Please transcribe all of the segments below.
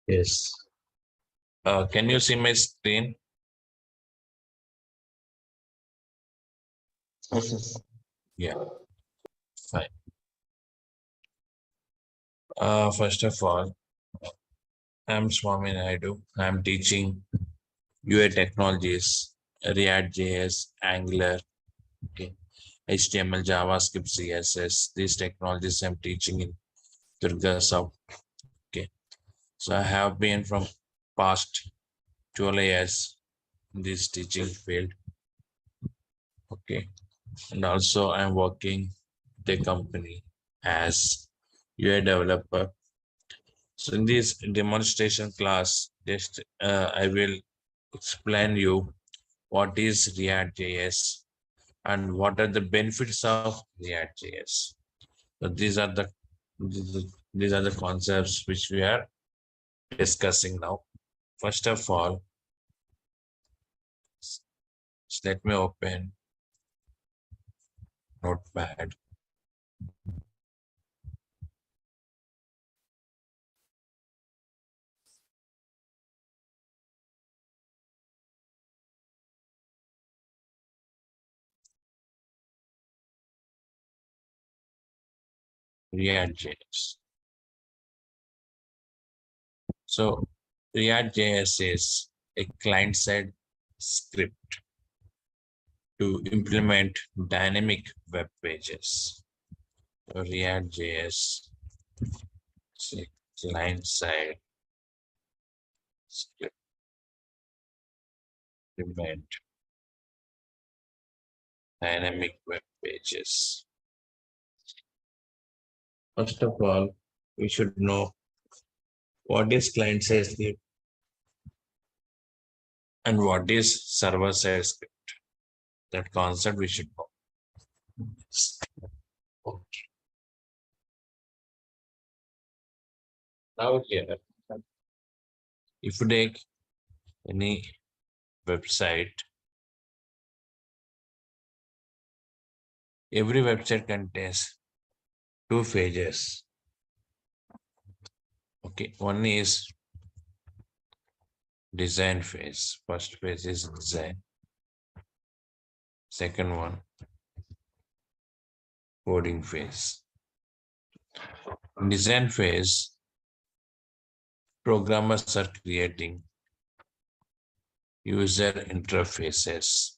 Yes. Can you see my screen? Yes, yes. Yeah, fine. First of all, I'm Swamy Naidu. I'm teaching UI technologies, React JS, Angular, okay, HTML, JavaScript, CSS. These technologies I'm teaching in Durga South. Okay, so I have been from past 12 years in this teaching field. Okay, and also I'm working the company as UI developer. So in this demonstration class, just I will explain you what is React JS and what are the benefits of React JS. So these are the concepts which we are discussing now. First of all, let me open Notepad. React JS. So React JS is a client-side script to implement dynamic web pages. So React JS is a client-side script to implement dynamic web pages. First of all, we should know what is client-side script and what is server-side script. That concept we should know. Okay. Now here, if you take any website, every website contains two phases. Okay, one is design phase. First phase is design. Second one, coding phase. In design phase, programmers are creating user interfaces.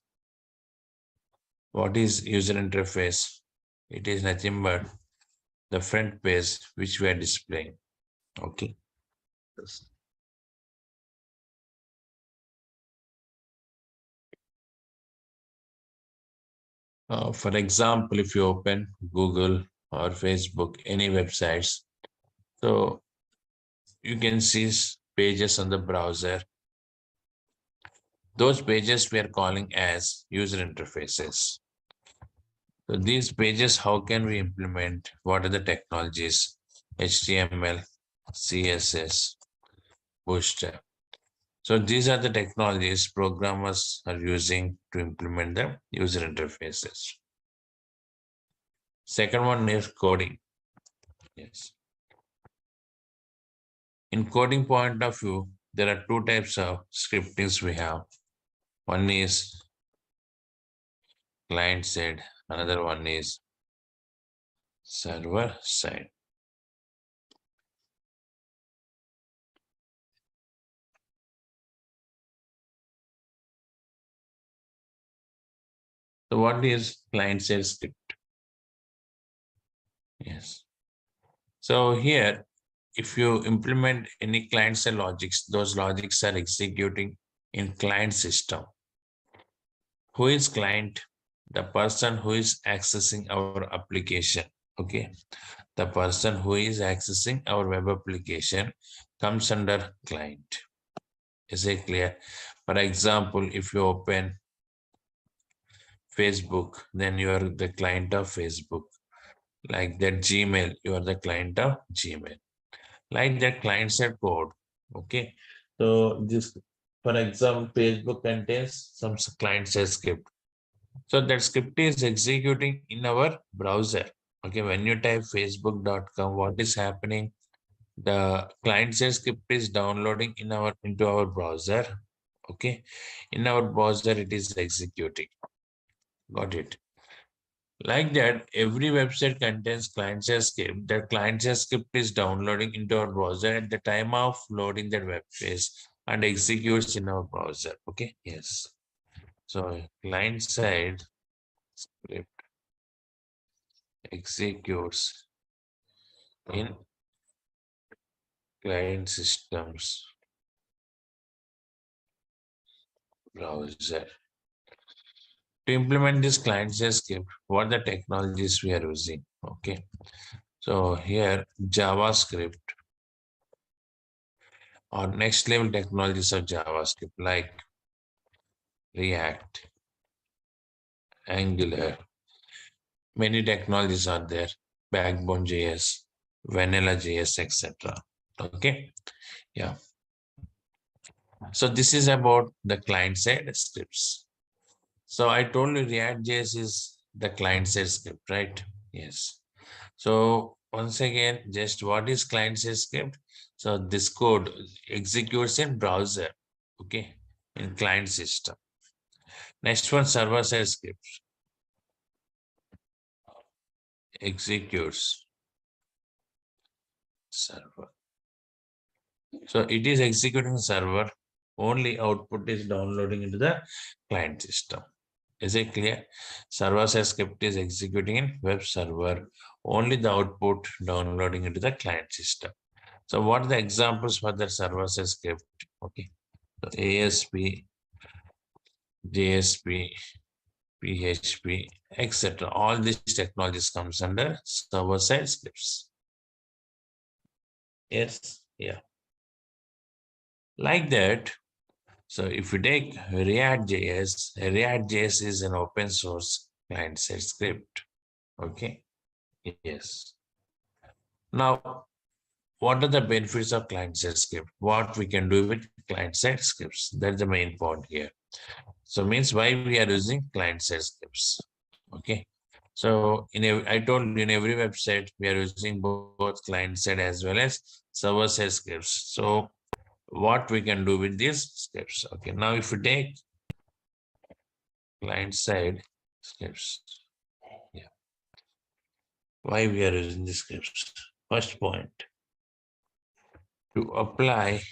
What is user interface? It is nothing but the front page which we are displaying. Okay. For example, if you open Google or Facebook, any websites, so you can see pages on the browser. Those pages we are calling as user interfaces. So these pages, how can we implement? What are the technologies? HTML, CSS, Bootstrap. So these are the technologies programmers are using to implement the user interfaces. Second one is coding. Yes. In coding point of view, there are two types of scriptings we have. One is client side, another one is server side. So what is client side script? Yes. So here, if you implement any client side logics, those logics are executing in client system. Who is client? The person who is accessing our application. Okay. The person who is accessing our web application comes under client. Is it clear? For example, if you open Facebook, then you are the client of Facebook. Like that Gmail, you are the client of Gmail. Like that client side code. Okay. So this, for example, Facebook contains some client side script. So that script is executing in our browser. Okay. When you type facebook.com, what is happening? The client-side script is downloading into our browser. Okay, in our browser it is executing. Got it? Like that, every website contains client-side script. That client-side script is downloading into our browser at the time of loading that web page and executes in our browser. Okay, yes. So client-side script executes in client systems browser. To implement this client-side script, what the technologies we are using? Okay, so here JavaScript or next level technologies of JavaScript like React, Angular, many technologies are there, Backbone JS, Vanilla JS, etc. Okay, yeah. So this is about the client-side scripts. So I told you React JS is the client-side script, right? Yes. So once again, just what is client-side script? So this code executes in browser, okay, in client system. Next one, server-side script executes server. So it is executing server, only output is downloading into the client system. Is it clear? Server-side script is executing in web server, only the output downloading into the client system. So what are the examples for the server-side script? Okay, so ASP, JSP, PHP, etc. All these technologies comes under server-side scripts. Yes, yeah. Like that. So if you take React.js is an open source client-side script. Okay. Yes. Now, what are the benefits of client-side script? What we can do with client-side scripts? That's the main point here. So means why we are using client-side scripts. Okay. So I told you in every website we are using both client-side as well as server-side scripts. So what we can do with these scripts? Okay. Now if you take client-side scripts, yeah, why we are using these scripts? First point, to apply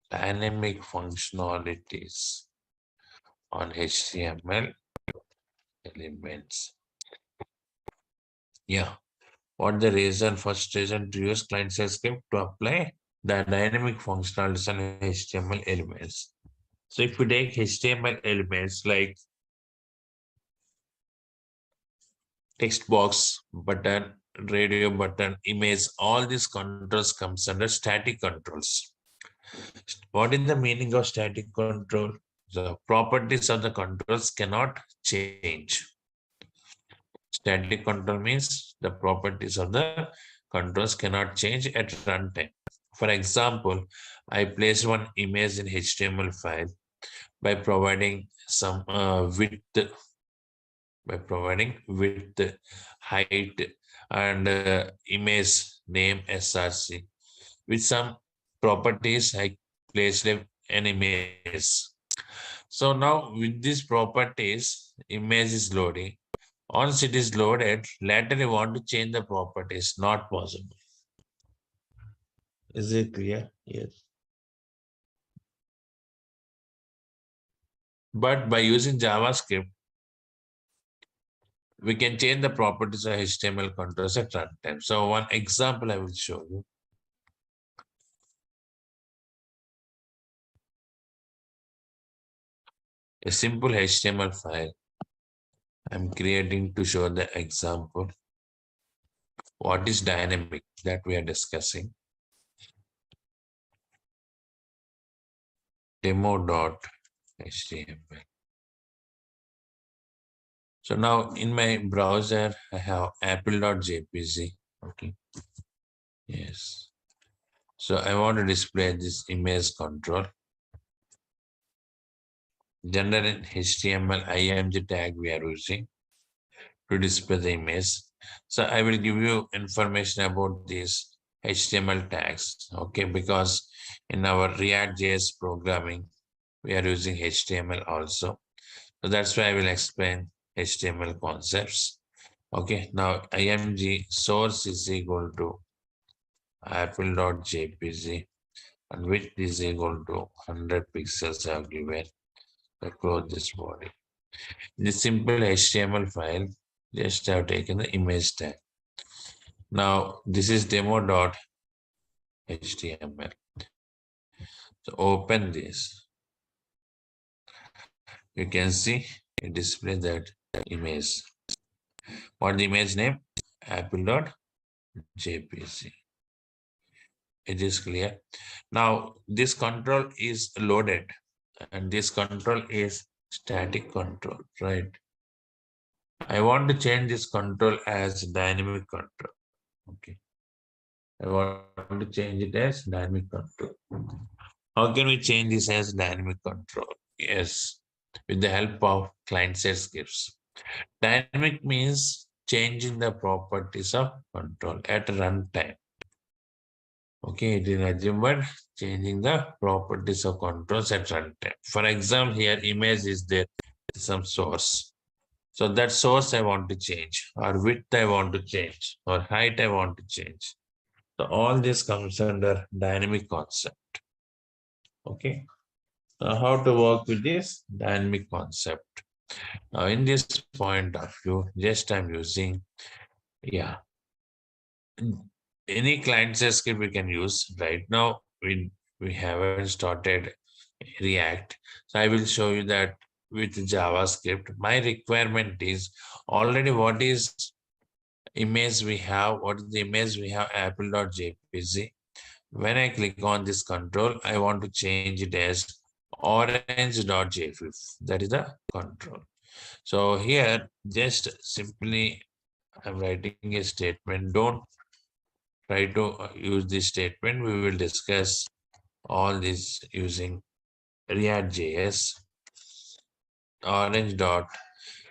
dynamic functionalities on HTML elements. Yeah. What the reason? First reason to use client-side script to apply the dynamic functionalities on HTML elements. So if we take HTML elements like text box, button, radio button, image, all these controls comes under static controls. What is the meaning of static control? The properties of the controls cannot change. Static control means the properties of the controls cannot change at runtime. For example, I place one image in HTML file by providing some width, height, and image name src. With some properties, I placed an image. So now with these properties, image is loading. Once it is loaded, later you want to change the properties, not possible. Is it clear? Yes. But by using JavaScript, we can change the properties of HTML controls at runtime. So one example I will show you. A simple HTML file I'm creating to show the example. What is dynamic that we are discussing? Demo.html. So now in my browser, I have apple.jpg. Okay. Yes. So I want to display this image control. General HTML img tag we are using to display the image. So I will give you information about these HTML tags, okay, because in our React.js programming, we are using HTML also. So that's why I will explain HTML concepts. Okay, now img source is equal to apple.jpg and width is equal to 100 pixels are given. So close this body. In this simple HTML file, just have taken the image tag. Now this is demo.html. So open this. You can see it displays that image. What the image name? Apple.jpg. It is clear. Now this control is loaded and this control is static control, right? I want to change this control as dynamic control. Okay. I want to change it as dynamic control. How can we change this as dynamic control? Yes, with the help of client-side scripts. Dynamic means changing the properties of control at runtime. Okay, it is nothing but changing the properties of controls at runtime. For example, here image is there, some source. So that source I want to change, or width I want to change, or height I want to change. So all this comes under dynamic concept. Okay. Now how to work with this dynamic concept? Now in this point of view, just I'm using, yeah, any client-side script we can use. Right now, we haven't started React. So I will show you that with JavaScript. My requirement is already what is image we have, what is the image we have, apple.jpg. When I click on this control, I want to change it as orange.jpg. That is the control. So here, just simply I'm writing a statement. Don't try to use this statement. We will discuss all this using React.js. Orange dot.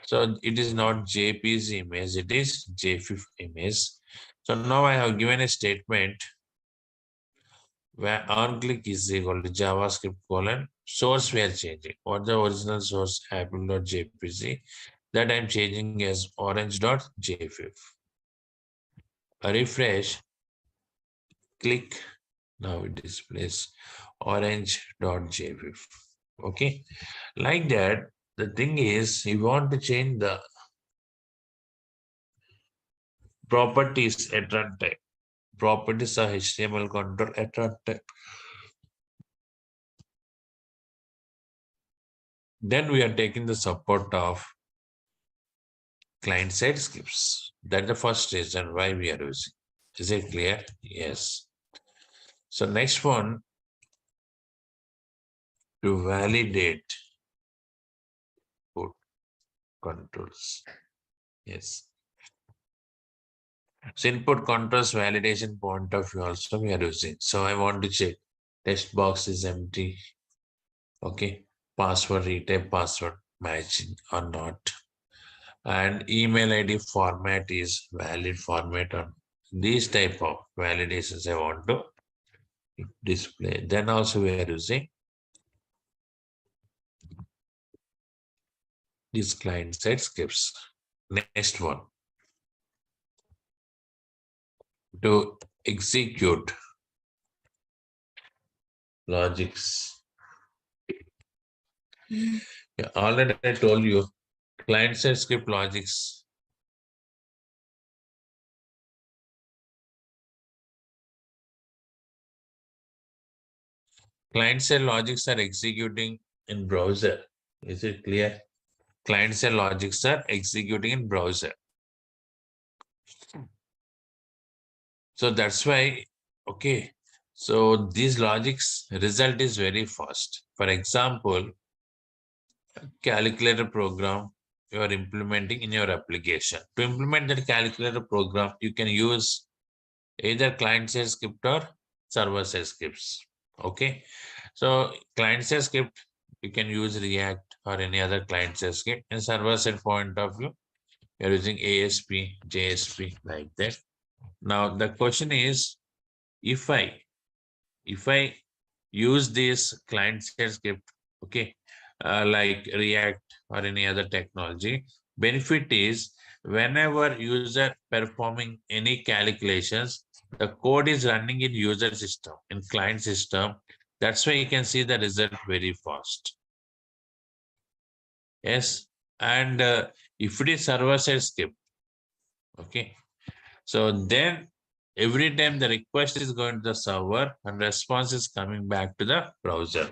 So it is not JPG image, it is JFIF image. So now I have given a statement where on click is equal to JavaScript colon source we are changing. What the original source apple.jpg that I'm changing as orange.jfif. A refresh, click, now it displays orange.jfif. Okay, like that. The thing is, you want to change the properties at runtime. Properties of HTML control at runtime. Then we are taking the support of client-side scripts. That's the first reason why we are using. Is it clear? Yes. So next one, to validate input controls. Yes. So input controls validation point of view also we are using. So I want to check text box is empty. Okay. Password retype password matching or not. And email ID format is valid format or these type of validations I want to display. Then also we are using these client-side scripts. Next one, to execute logics. Yeah, already I told you client-side script logics. Client-side logics are executing in browser. Is it clear? Client-side logics are executing in browser. So that's why, okay. So these logics result is very fast. For example, calculator program you are implementing in your application. To implement that calculator program, you can use either client-side script or server-side scripts. Okay. So client-side script, you can use React or any other client-side script. In server-side point of view, You're using ASP, JSP like that. Now the question is, if I use this client-side script, okay, like React or any other technology, benefit is whenever user performing any calculations, the code is running in user system, in client system. That's why you can see the result very fast. Yes, and if it is server-side script, okay, so then every time the request is going to the server and response is coming back to the browser.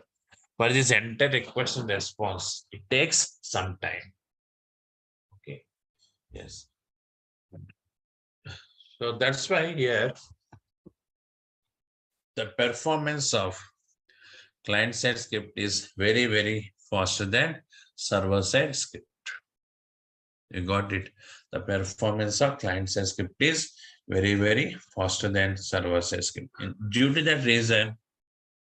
For this entire request and response, it takes some time. Okay. Yes. So that's why here the performance of client-side script is very, very faster than server-side script. You got it. The performance of client-side script is very, very faster than server-side script. And due to that reason,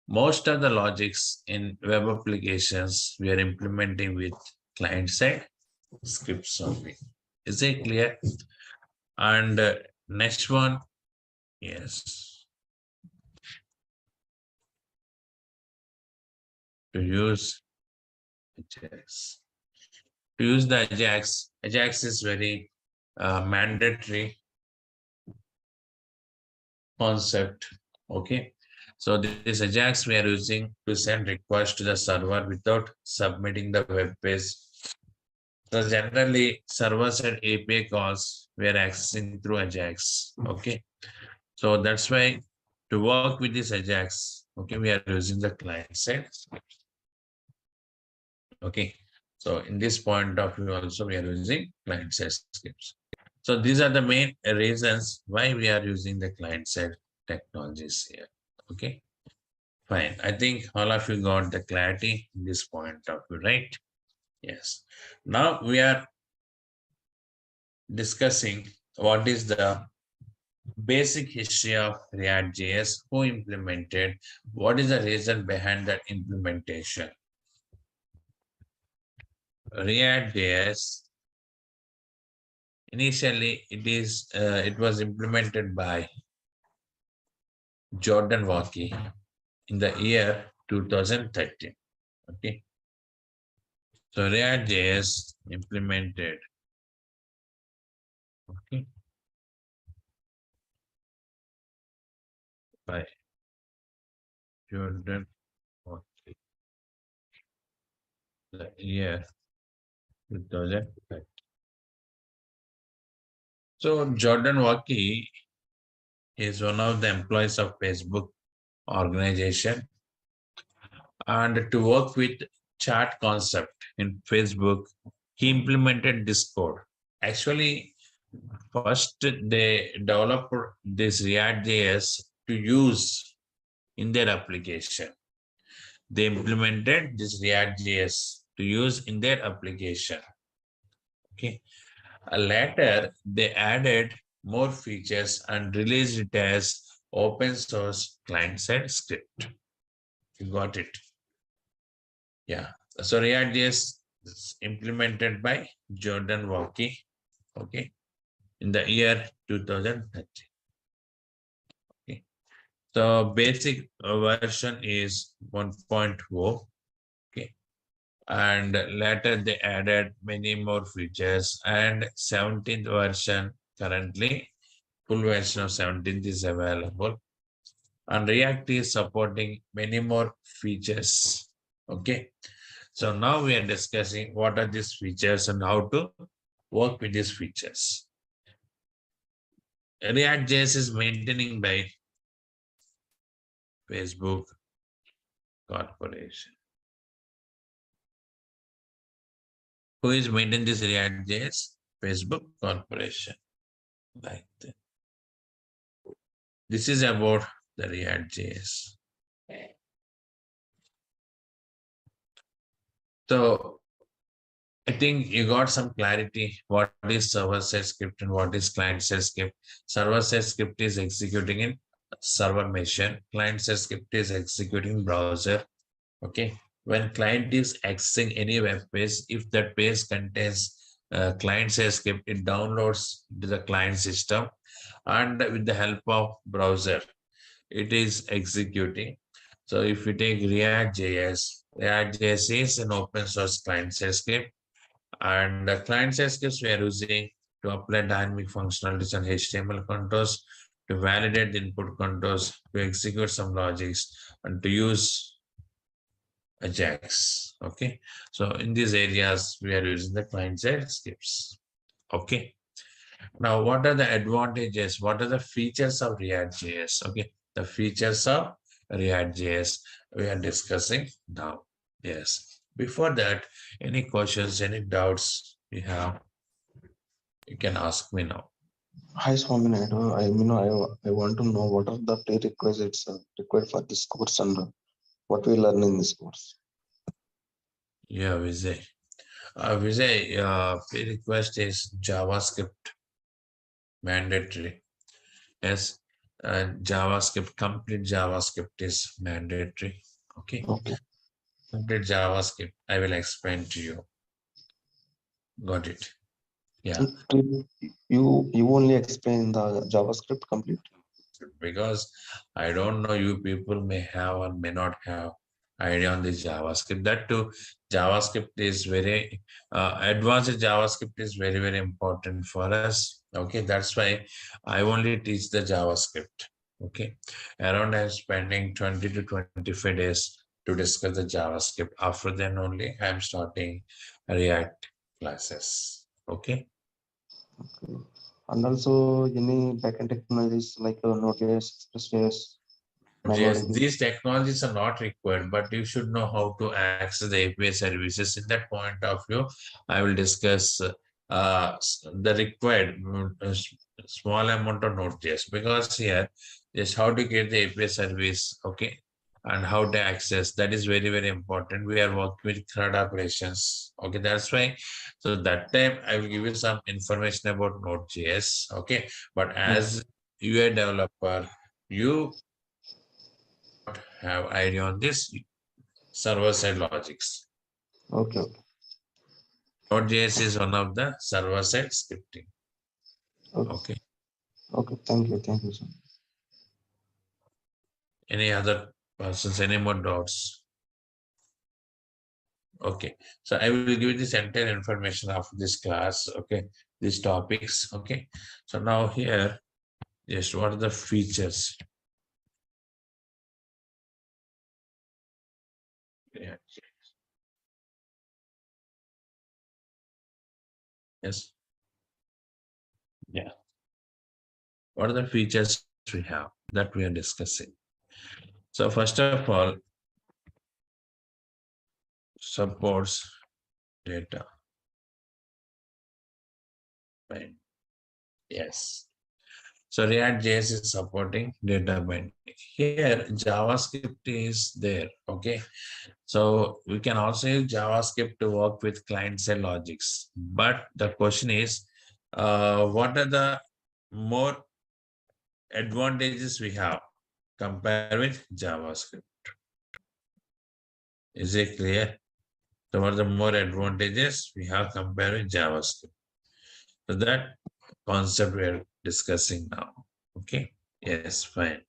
most of the logics in web applications we are implementing with client-side scripts only. Is it clear? And next one, yes, to use Ajax. To use the Ajax is very mandatory concept. Okay, so this Ajax we are using to send request to the server without submitting the web page. So generally, server-side API calls we are accessing through Ajax. Okay, so that's why to work with this Ajax, okay, we are using the client side. Okay, so in this point of view also we are using client side scripts. So these are the main reasons why we are using the client side technologies here. Okay, fine. I think all of you got the clarity in this point of view, right? Yes. Now we are discussing what is the basic history of React.js, who implemented, what is the reason behind that implementation. React.js, initially it was implemented by Jordan Walkie in the year 2013. Okay, so React.js implemented, okay, by Jordan Walkie, the year 2013. So Jordan Walkie is one of the employees of Facebook organization, and to work with chat concept in Facebook, he implemented this code. Actually, first they developed this React.js to use in their application. They implemented this React.js to use in their application. Okay. Later, they added more features and released it as open source client-side script. You got it? Yeah. So React.js is implemented by Jordan Walkie, okay, in the year 2013. Okay. So basic version is 1.0. Okay. And later they added many more features, and 17th version currently, full version of 17th is available. And React is supporting many more features. Okay. So now we are discussing what are these features and how to work with these features. React.js is maintaining by Facebook Corporation. Who is maintaining this React.js? Facebook Corporation. Like that. This is about the React.js. So I think you got some clarity what is server-side script and what is client-side script. Server-side script is executing in server machine. Client-side script is executing browser. Okay. When client is accessing any web page, if that page contains client side script. It downloads to the client system, and with the help of browser, it is executing. So if we take React.js is an open source client side script, and the client side scripts we are using to apply dynamic functionalities and HTML controls, to validate the input controls, to execute some logics, and to use Ajax. Okay, so in these areas we are using the client side scripts. Okay, now what are the advantages? What are the features of React.js? Okay, the features of React.js we are discussing now. Yes, before that, any questions, any doubts you have, you can ask me now. Hi, Swamy Naidu. I want to know what are the prerequisites required for this course and what we learn in this course. Yeah, Vijay, pre-request is JavaScript mandatory. Yes, JavaScript, complete JavaScript is mandatory. Okay, Okay. complete JavaScript. I will explain to you. Got it. Yeah. You only explain the JavaScript complete. Because I don't know, you people may have or may not have idea on this JavaScript. That too, JavaScript is very advanced. JavaScript is very, very important for us. Okay, that's why I only teach the JavaScript. Okay, around I'm spending 20 to 25 days to discuss the JavaScript. After then only I'm starting React classes. Okay. Okay. And also any backend technologies like Node.js, Express.js, Yes, MongoDB. these technologies are not required, but you should know how to access the API services. In that point of view, I will discuss the required small amount of Node.js, because here just how to get the API service, okay, and how to access. That is very, very important. We are working with CRUD operations, okay. That's why. So that time I will give you some information about Node.js, okay. But Okay. as UI developer, you have idea on this server-side logics. Okay. Node.js is one of the server-side scripting. Okay. Okay. Okay. Thank you. Thank you, sir. Any other persons, any more doubts? Okay. So I will give you this entire information of this class. Okay. These topics. Okay. So now here, just what are the features? Yeah. Yes. Yeah. What are the features we have that we are discussing? So first of all, supports data. Right. Yes. So React.js is supporting data binding. Here, JavaScript is there. Okay. So we can also use JavaScript to work with client-side logics. But the question is, what are the more advantages we have compared with JavaScript? Is it clear? So what are the more advantages we have compared with JavaScript? So that concept we are discussing now. Okay. Yes, fine.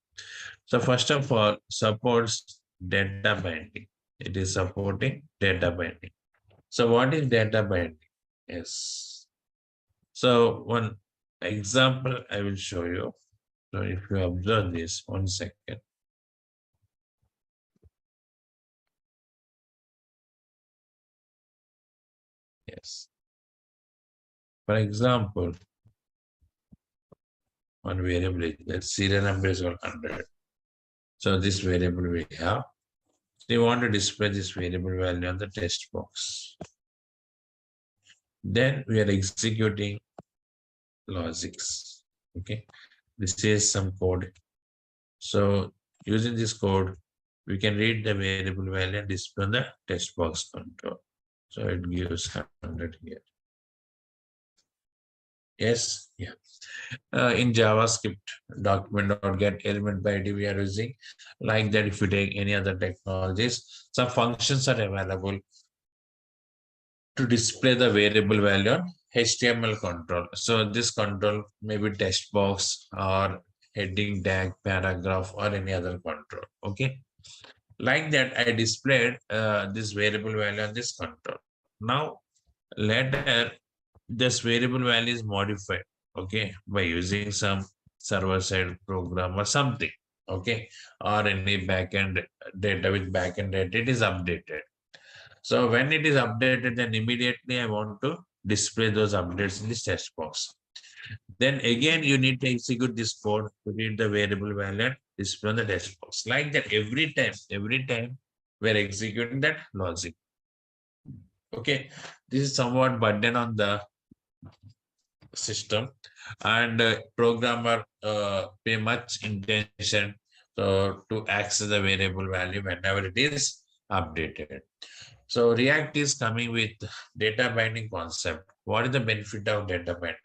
So first of all, supports data binding. It is supporting data binding. So what is data binding? Yes. So one example I will show you. So if you observe this, 1 second. Yes. For example, one variable is that serial number is 100. So this variable we have. So you want to display this variable value on the text box. Then we are executing logics. Okay. This is some code. So using this code, we can read the variable value and display on the text box control. So it gives 100 here. Yes, yeah. In JavaScript, document.get element by ID we are using. Like that, if you take any other technologies, some functions are available to display the variable value on HTML control. So this control may be text box or heading tag, paragraph, or any other control. Okay. Like that, I displayed this variable value on this control. Now, later, this variable value is modified, okay, by using some server-side program or something, okay, or any backend data with backend data, it is updated. So when it is updated, then immediately I want to display those updates in this text box. Then again, you need to execute this code to read the variable value and display on the text box. Like that, every time we're executing that logic. Okay, this is somewhat burden on the system, and programmer pay much intention to access the variable value whenever it is updated. So React is coming with data binding concept. What is the benefit of data binding?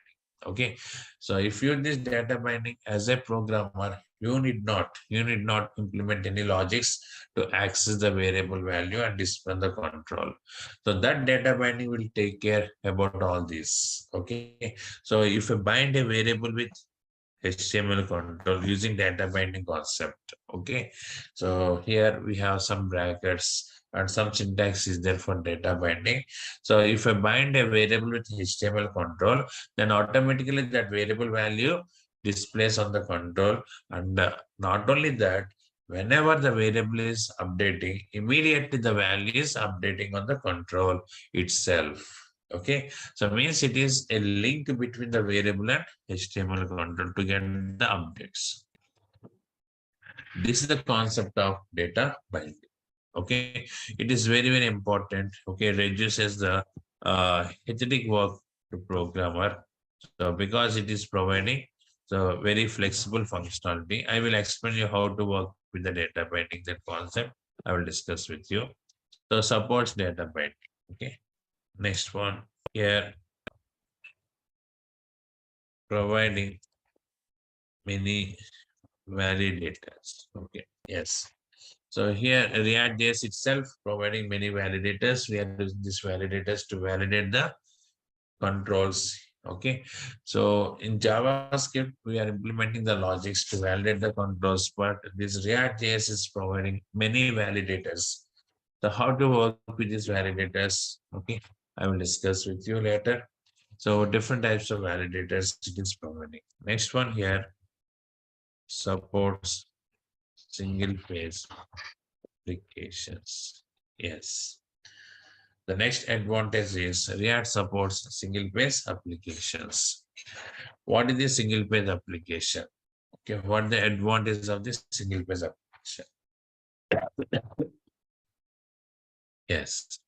Okay, so if you use this data binding as a programmer, you need not implement any logics to access the variable value and display the control. So that data binding will take care about all this. Okay, so if you bind a variable with HTML control using data binding concept. Okay, so here we have some brackets and some syntax is there for data binding. So if I bind a variable with HTML control, then automatically that variable value displays on the control. And not only that, whenever the variable is updating, immediately the value is updating on the control itself. Okay, so means it is a link between the variable and HTML control to get the updates. This is the concept of data binding. Okay, it is very important. Okay, reduces the hectic work to programmer. So because it is providing so very flexible functionality, I will explain you how to work with the data binding. That concept I will discuss with you. So supports data binding. Okay, next one here, providing many validators. Okay, yes. So here React.js itself providing many validators. We are using these validators to validate the controls. Okay, so in JavaScript we are implementing the logics to validate the controls, but this React.js is providing many validators. So how to work with these validators? Okay, I will discuss with you later. So different types of validators it is providing. Next one here, supports single phase applications. Yes. The next advantage is React supports single phase applications. What is the single phase application? Okay, what the advantage of this single phase application? Yes.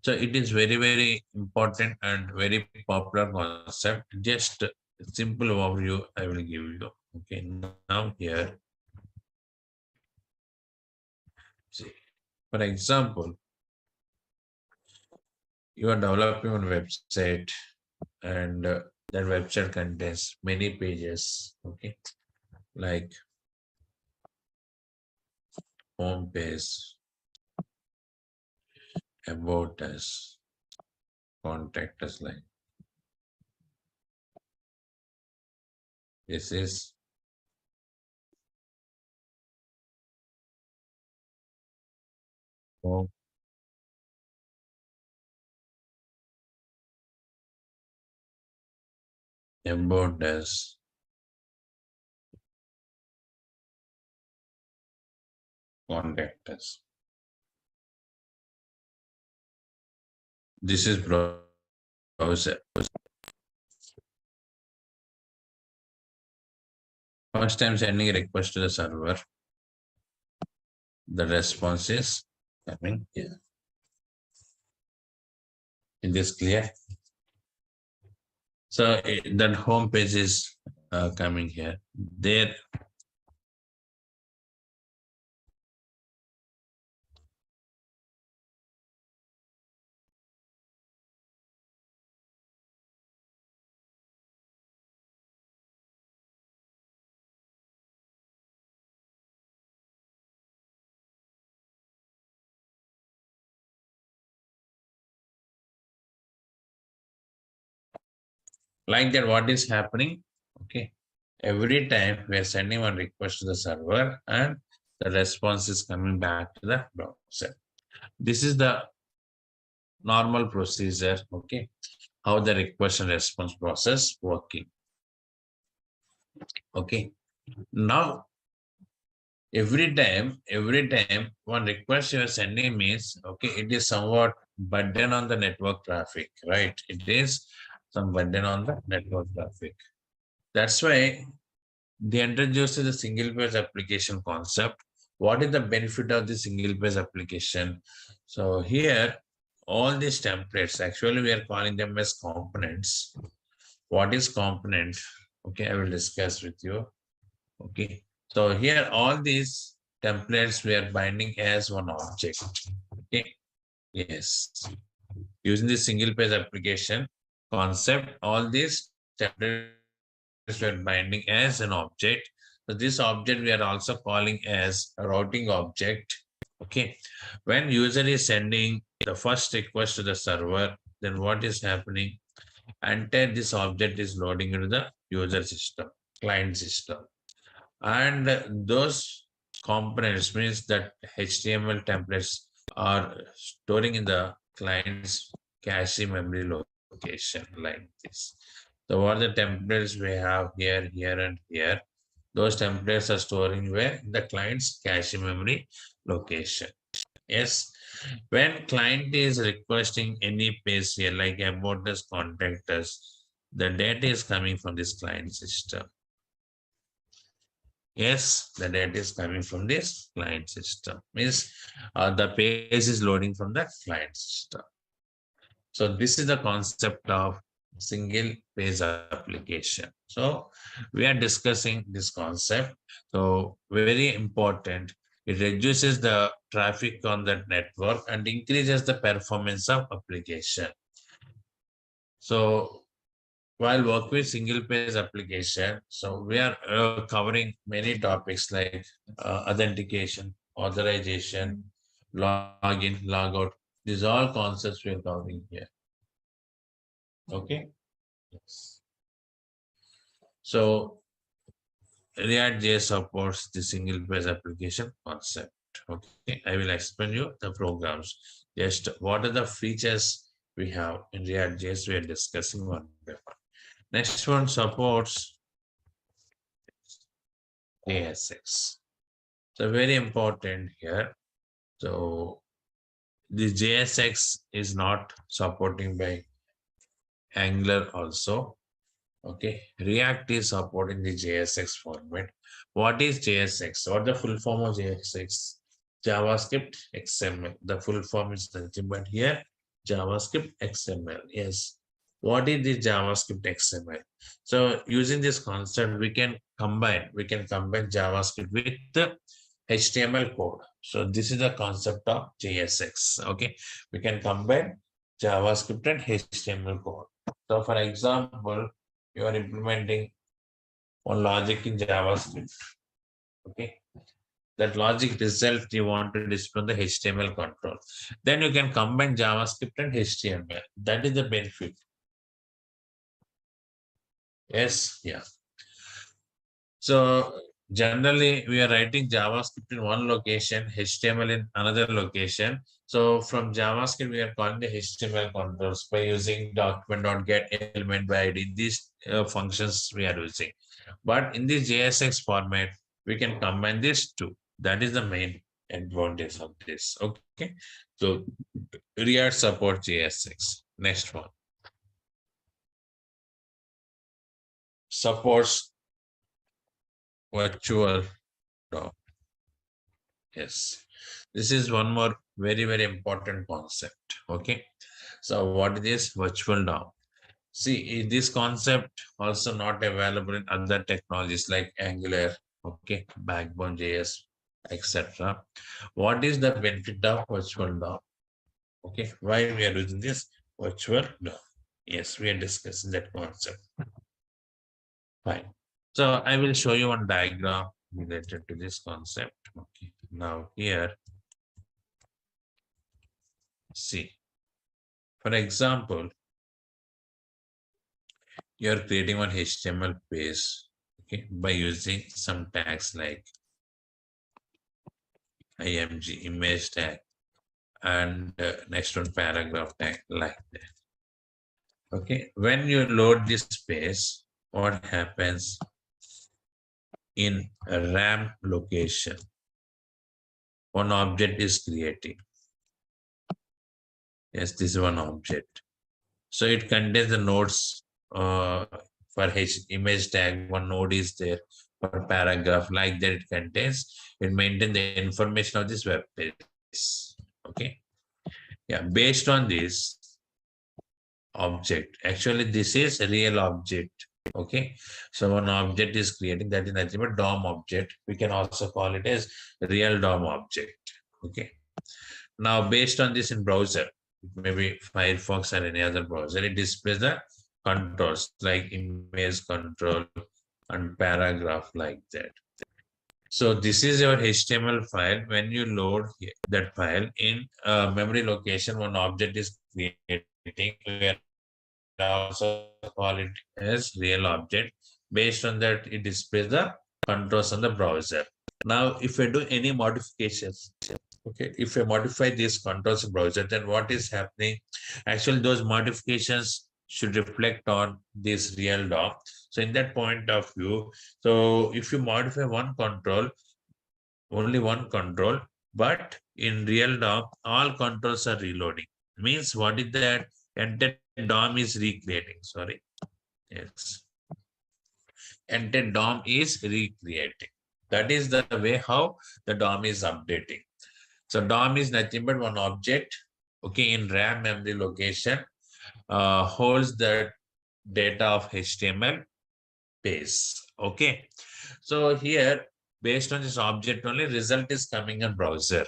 So it is very important and very popular concept. Just a simple overview I will give you. Okay, now here, see, for example, you are developing one website and that website contains many pages, okay, like home page, about us, contact us, like this is home, about us, contact us. This is browser. First time sending a request to the server, the response is coming here. Is this clear? So that home page is coming here. There, Like that, what is happening? Okay. Every time we are sending one request to the server and the response is coming back to the browser. This is the normal procedure. Okay. How the request and response process working. Okay. Now, every time one request you are sending means, okay, it is somewhat burden on the network traffic, right? It is some burden on the network traffic. That's why they introduced the single page application concept. What is the benefit of the single page application? So here, all these templates, actually we are calling them as components. What is component? Okay, I will discuss with you. Okay, so here all these templates we are binding as one object. Okay, yes. Using the single page application concept, all these templates we are binding as an object. So this object we are also calling as a routing object. Okay, when user is sending the first request to the server, then what is happening? Until this object is loading into the user system, client system. And those components means that HTML templates are storing in the client's cache memory location like this. So what the templates we have here, here, and here, those templates are storing where the client's cache memory location. Yes, when client is requesting any page here, like about us, contact us, the data is coming from this client system. Yes, the data is coming from this client system. Means the page is loading from the client system. So this is the concept of single page application. So we are discussing this concept. So very important. It reduces the traffic on that network and increases the performance of application. So while work with single page application, so we are covering many topics like authentication, authorization, login, logout. These all concepts we are covering here. Okay. Yes. So React.js supports the single page application concept. Okay, I will explain you the programs. Just what are the features we have in React.js we are discussing one by one. Next one supports JSX. So very important here. So the JSX is not supporting by Angular also. Okay, React is supporting the JSX format. What is JSX? What the full form of JSX? JavaScript XML. The full form is nothing but here JavaScript XML. Yes. What is the JavaScript XML? So using this concept, we can combine JavaScript with the HTML code. So this is the concept of JSX. Okay, we can combine JavaScript and HTML code. So for example, you are implementing one logic in JavaScript. Okay, that logic result you want to display on the HTML control. Then you can combine JavaScript and HTML. That is the benefit. Yes, yeah. So generally we are writing JavaScript in one location, HTML in another location. So from JavaScript, we are calling the HTML controls by using document.get element by ID. These functions we are using. But in this JSX format, we can combine these two. That is the main advantage of this. Okay. So React support JSX. Next one. Supports virtual DOM. Yes. This is one more very, very important concept. Okay. So what is this virtual DOM? See, this concept also not available in other technologies like Angular, okay, Backbone JS, etc. What is the benefit of virtual DOM? Okay, why we are using this virtual DOM? Yes, we are discussing that concept. Fine. So I will show you one diagram related to this concept. Okay, now here, see, for example, you're creating one HTML page, okay, by using some tags like img image tag and next one paragraph tag like that. Okay, when you load this page, what happens in a RAM location? One object is creating. Yes, this is one object. So it contains the nodes for image tag. One node is there for paragraph like that. It contains. It maintains the information of this web page. Okay. Yeah. Based on this object, actually this is a real object. Okay. So one object is creating, that is nothing but DOM object. We can also call it as real DOM object. Okay. Now, based on this in browser, maybe Firefox or any other browser, it displays the controls like image control and paragraph like that. So this is your HTML file. When you load that file in memory location, one object is creating. We are also call it as real object. Based on that, it displays the controls on the browser. Now, if I do any modifications, okay, if I modify these controls in browser, then what is happening? Actually, those modifications should reflect on this real DOM. So in that point of view, so if you modify one control, only one control, but in real DOM, all controls are reloading. Means what is that? Entire DOM is recreating. Sorry. Yes. Entire DOM is recreating. That is the way how the DOM is updating. So DOM is nothing but one object, okay, in RAM memory location, holds the data of HTML page, okay. So here, based on this object only, result is coming in browser.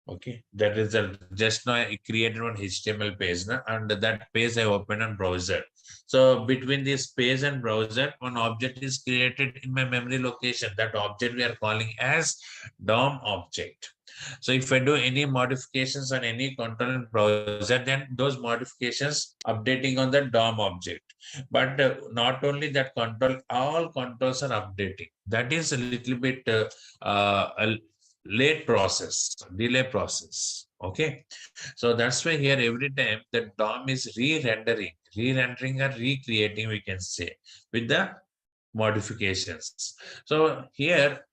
Okay, that is just now I created one HTML page and that page I opened on browser. So between this page and browser, one object is created in my memory location. That object we are calling as DOM object. So if I do any modifications on any control in browser, then those modifications updating on the DOM object. But not only that control, all controls are updating. That is a little bit a late process, delay process. Okay. So that's why here every time the DOM is re-rendering or recreating, we can say, with the modifications. So here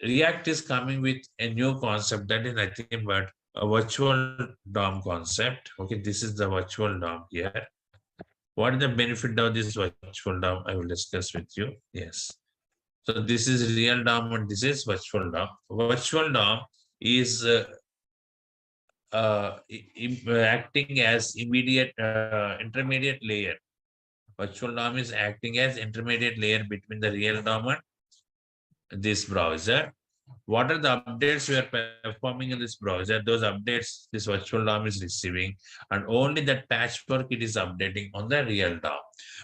React is coming with a new concept that is nothing but a virtual DOM concept. Okay, this is the virtual DOM here. What is the benefit of this virtual DOM? I will discuss with you. Yes. So this is real DOM and this is virtual DOM. Virtual DOM is acting as intermediate layer. Virtual DOM is acting as intermediate layer between the real DOM and this browser. What are the updates we are performing in this browser? Those updates this virtual DOM is receiving, and only that patchwork it is updating on the real DOM.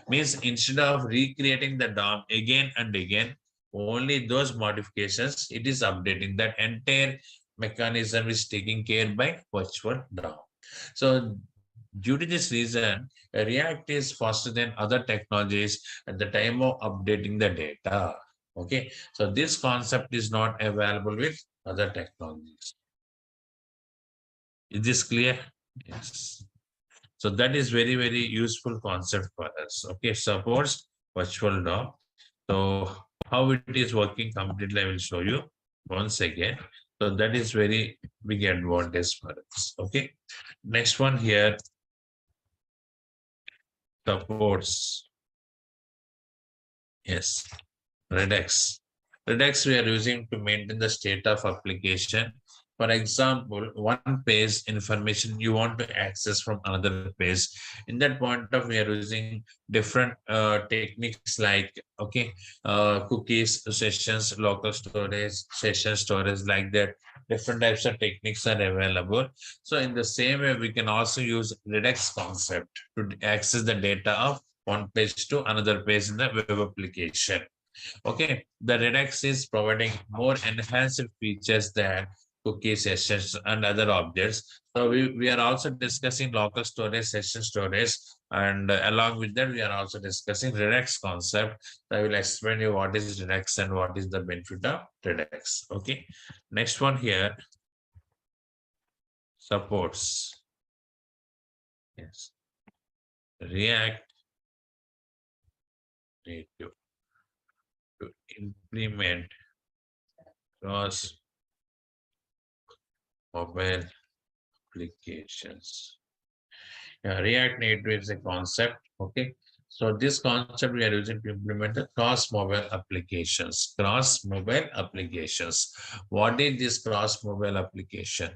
Means instead of recreating the DOM again and again, only those modifications it is updating. That entire mechanism is taken care by virtual DOM. So due to this reason, React is faster than other technologies at the time of updating the data. Okay, so this concept is not available with other technologies. Is this clear? Yes. So that is very, very useful concept for us. Okay, suppose virtual DOM. So how it is working completely, I will show you once again. So that is very big advantage for us. Okay, next one here, supports. Yes, Redux. Redux we are using to maintain the state of application. For example, one page information you want to access from another page. In that point of we are using different techniques like cookies, sessions, local storage, session storage, like that. Different types of techniques are available. So in the same way, we can also use Redux concept to access the data of one page to another page in the web application. Okay, the Redux is providing more enhanced features than cookie sessions and other objects. So we are also discussing local storage, session storage, and along with that, we are also discussing Redux concept. I will explain you what is Redux and what is the benefit of Redux. Okay. Next one here, supports. Yes. React Native to implement cross mobile applications. React Native is a concept. Okay. So this concept we are using to implement the cross mobile applications. Cross mobile applications. What is this cross mobile application?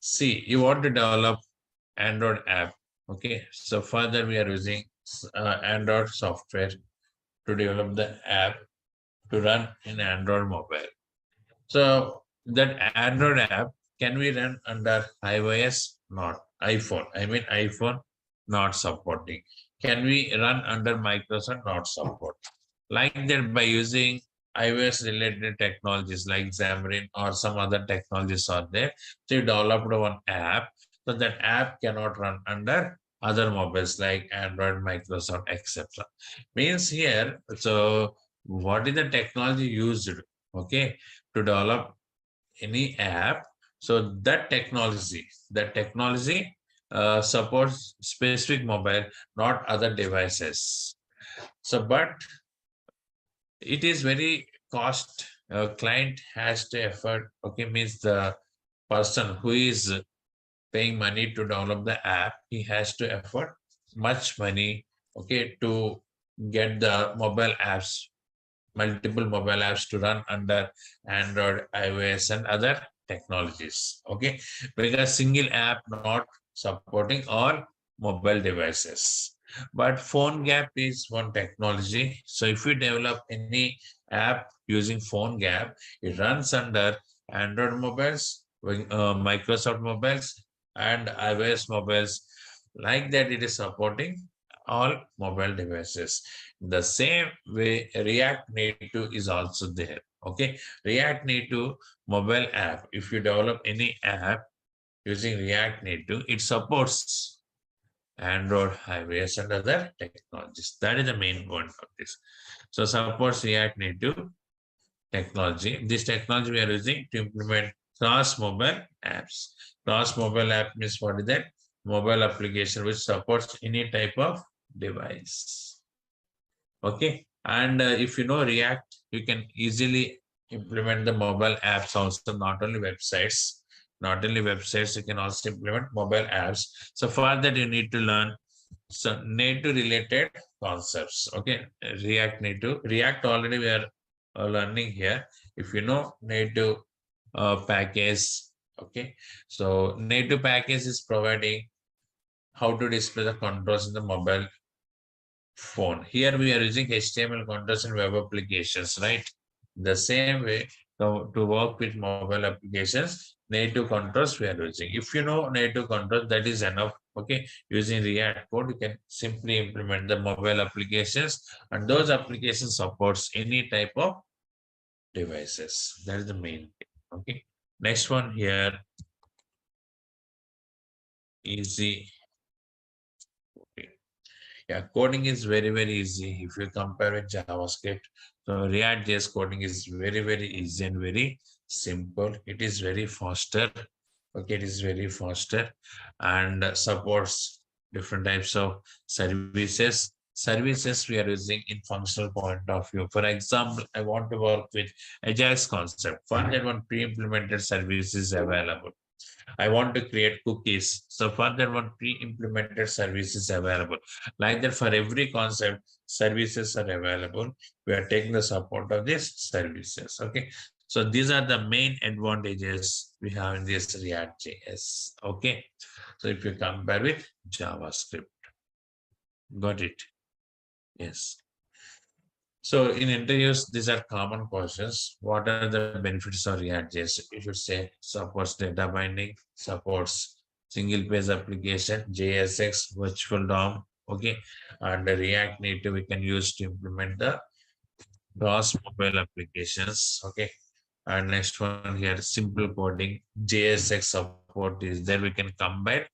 See, you want to develop Android app. Okay. So further we are using Android software to develop the app to run in Android mobile. So that Android app can we run under iOS? Not iPhone. I mean iPhone not supporting. Can we run under Microsoft? Not support. Like that by using iOS related technologies like Xamarin or some other technologies are there. So you developed one app. So that app cannot run under other mobiles like Android, Microsoft, etc. Means here, so what is the technology used? Okay, to develop any app. So that technology supports specific mobile, not other devices. So, but it is very cost. Client has to effort. Okay, means the person who is paying money to download the app, he has to effort much money. Okay, to get the mobile apps, multiple mobile apps to run under Android, iOS, and other technologies. Okay, because single app not supporting all mobile devices. But phone gap is one technology. So if you develop any app using phone gap, it runs under Android mobiles, Microsoft mobiles, and iOS mobiles. Like that, it is supporting all mobile devices. The same way React Native is also there. Okay, React Native mobile app. If you develop any app using React Native, it supports Android, iOS, and other technologies. That is the main point of this. So supports React Native technology. This technology we are using to implement cross mobile apps. Cross mobile app means what is that? Mobile application which supports any type of device. Okay, and if you know React, you can easily implement the mobile apps also, not only websites, you can also implement mobile apps. So for that you need to learn some native related concepts. Okay, React already we are learning here. If you know native package, okay, so native package is providing how to display the controls in the mobile phone. Here we are using HTML controls and web applications, right? The same way, to work with mobile applications, native controls we are using. If you know native controls, that is enough. Okay, using React code, you can simply implement the mobile applications, and those applications supports any type of devices. That is the main thing. Okay, next one here, easy. Yeah, coding is very, very easy if you compare with JavaScript. So React JS coding is very, very easy and very simple. It is very faster. Okay, it is very faster and supports different types of services. Services we are using in functional point of view. For example, I want to work with Ajax concept. For that one, pre-implemented service is available. I want to create cookies. So for that one, pre-implemented service is available. Like that, for every concept, services are available. We are taking the support of these services. Okay. So these are the main advantages we have in this React JS. Okay. So if you compare with JavaScript, got it? Yes. So in interviews, these are common questions. What are the benefits of React JS? You should say supports data binding, supports single page application, JSX, virtual DOM, okay, and the React Native we can use to implement the cross mobile applications, okay. And next one here, simple coding, JSX support is there. We can combine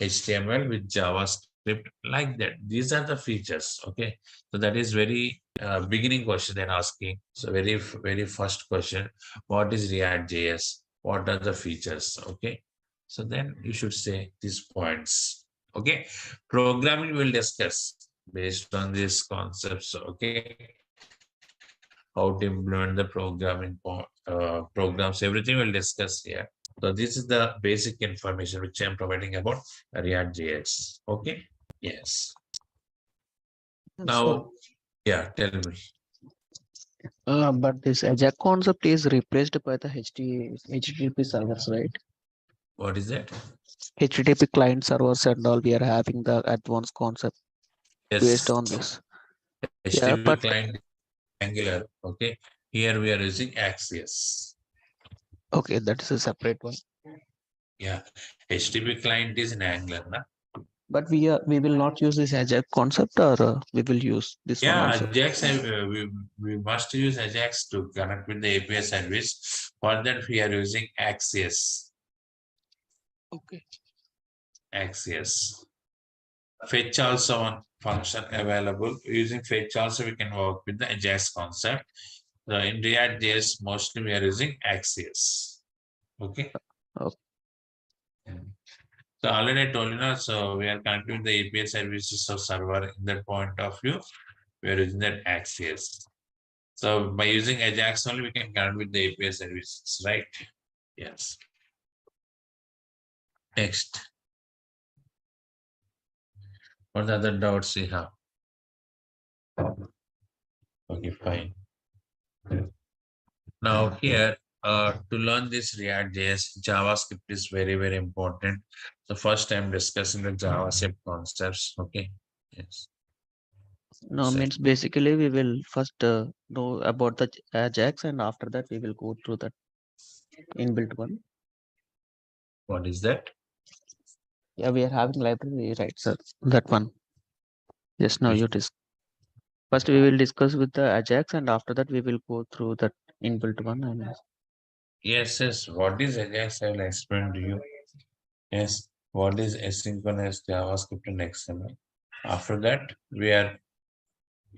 HTML with JavaScript like that. These are the features. Okay, so that is very beginning question they're asking. So very first question, what is React JS? What are the features? Okay, so then you should say these points. Okay, programming will discuss based on these concepts. Okay, how to implement the programming programs, everything we'll discuss here. So this is the basic information which I'm providing about React JS. Okay. Yes. Sir, Now, yeah, tell me but this Ajax concept is replaced by the HTTP servers, right? what is that? HTTP client servers and all, we are having the advanced concept based Yes. on this. Yeah, HTTP but client Angular. Okay. Here we are using Axios. okay, that is a separate one. Yeah. HTTP client is in Angular. Na? But we will not use this Ajax concept, or we will use this one Yeah, also. Ajax, we must use Ajax to connect with the API service. For that, we are using Axios. Okay. Axios. Fetch also one function available. Using fetch also we can work with the Ajax concept. So in React JS, mostly we are using Axios. Okay. Okay. So already I told you now, so we are connecting with the API services of server in that point of view. We are using that Axios. So by using Ajax only, we can connect with the API services, right? Yes. Next. What other doubts you have? Okay, fine. Now here, to learn this React JS, JavaScript is very important. So first I'm discussing the JavaScript concepts. Okay. Yes. No, So means basically we will first know about the Ajax, and after that we will go through that inbuilt one. what is that? Yeah, we are having library, right, sir? That one. Yes, now Which, you discuss. First, we will discuss with the Ajax, and after that, we will go through that inbuilt one. And yes. What is Ajax? I will explain to you. Yes. What is asynchronous JavaScript and XML? After that, we are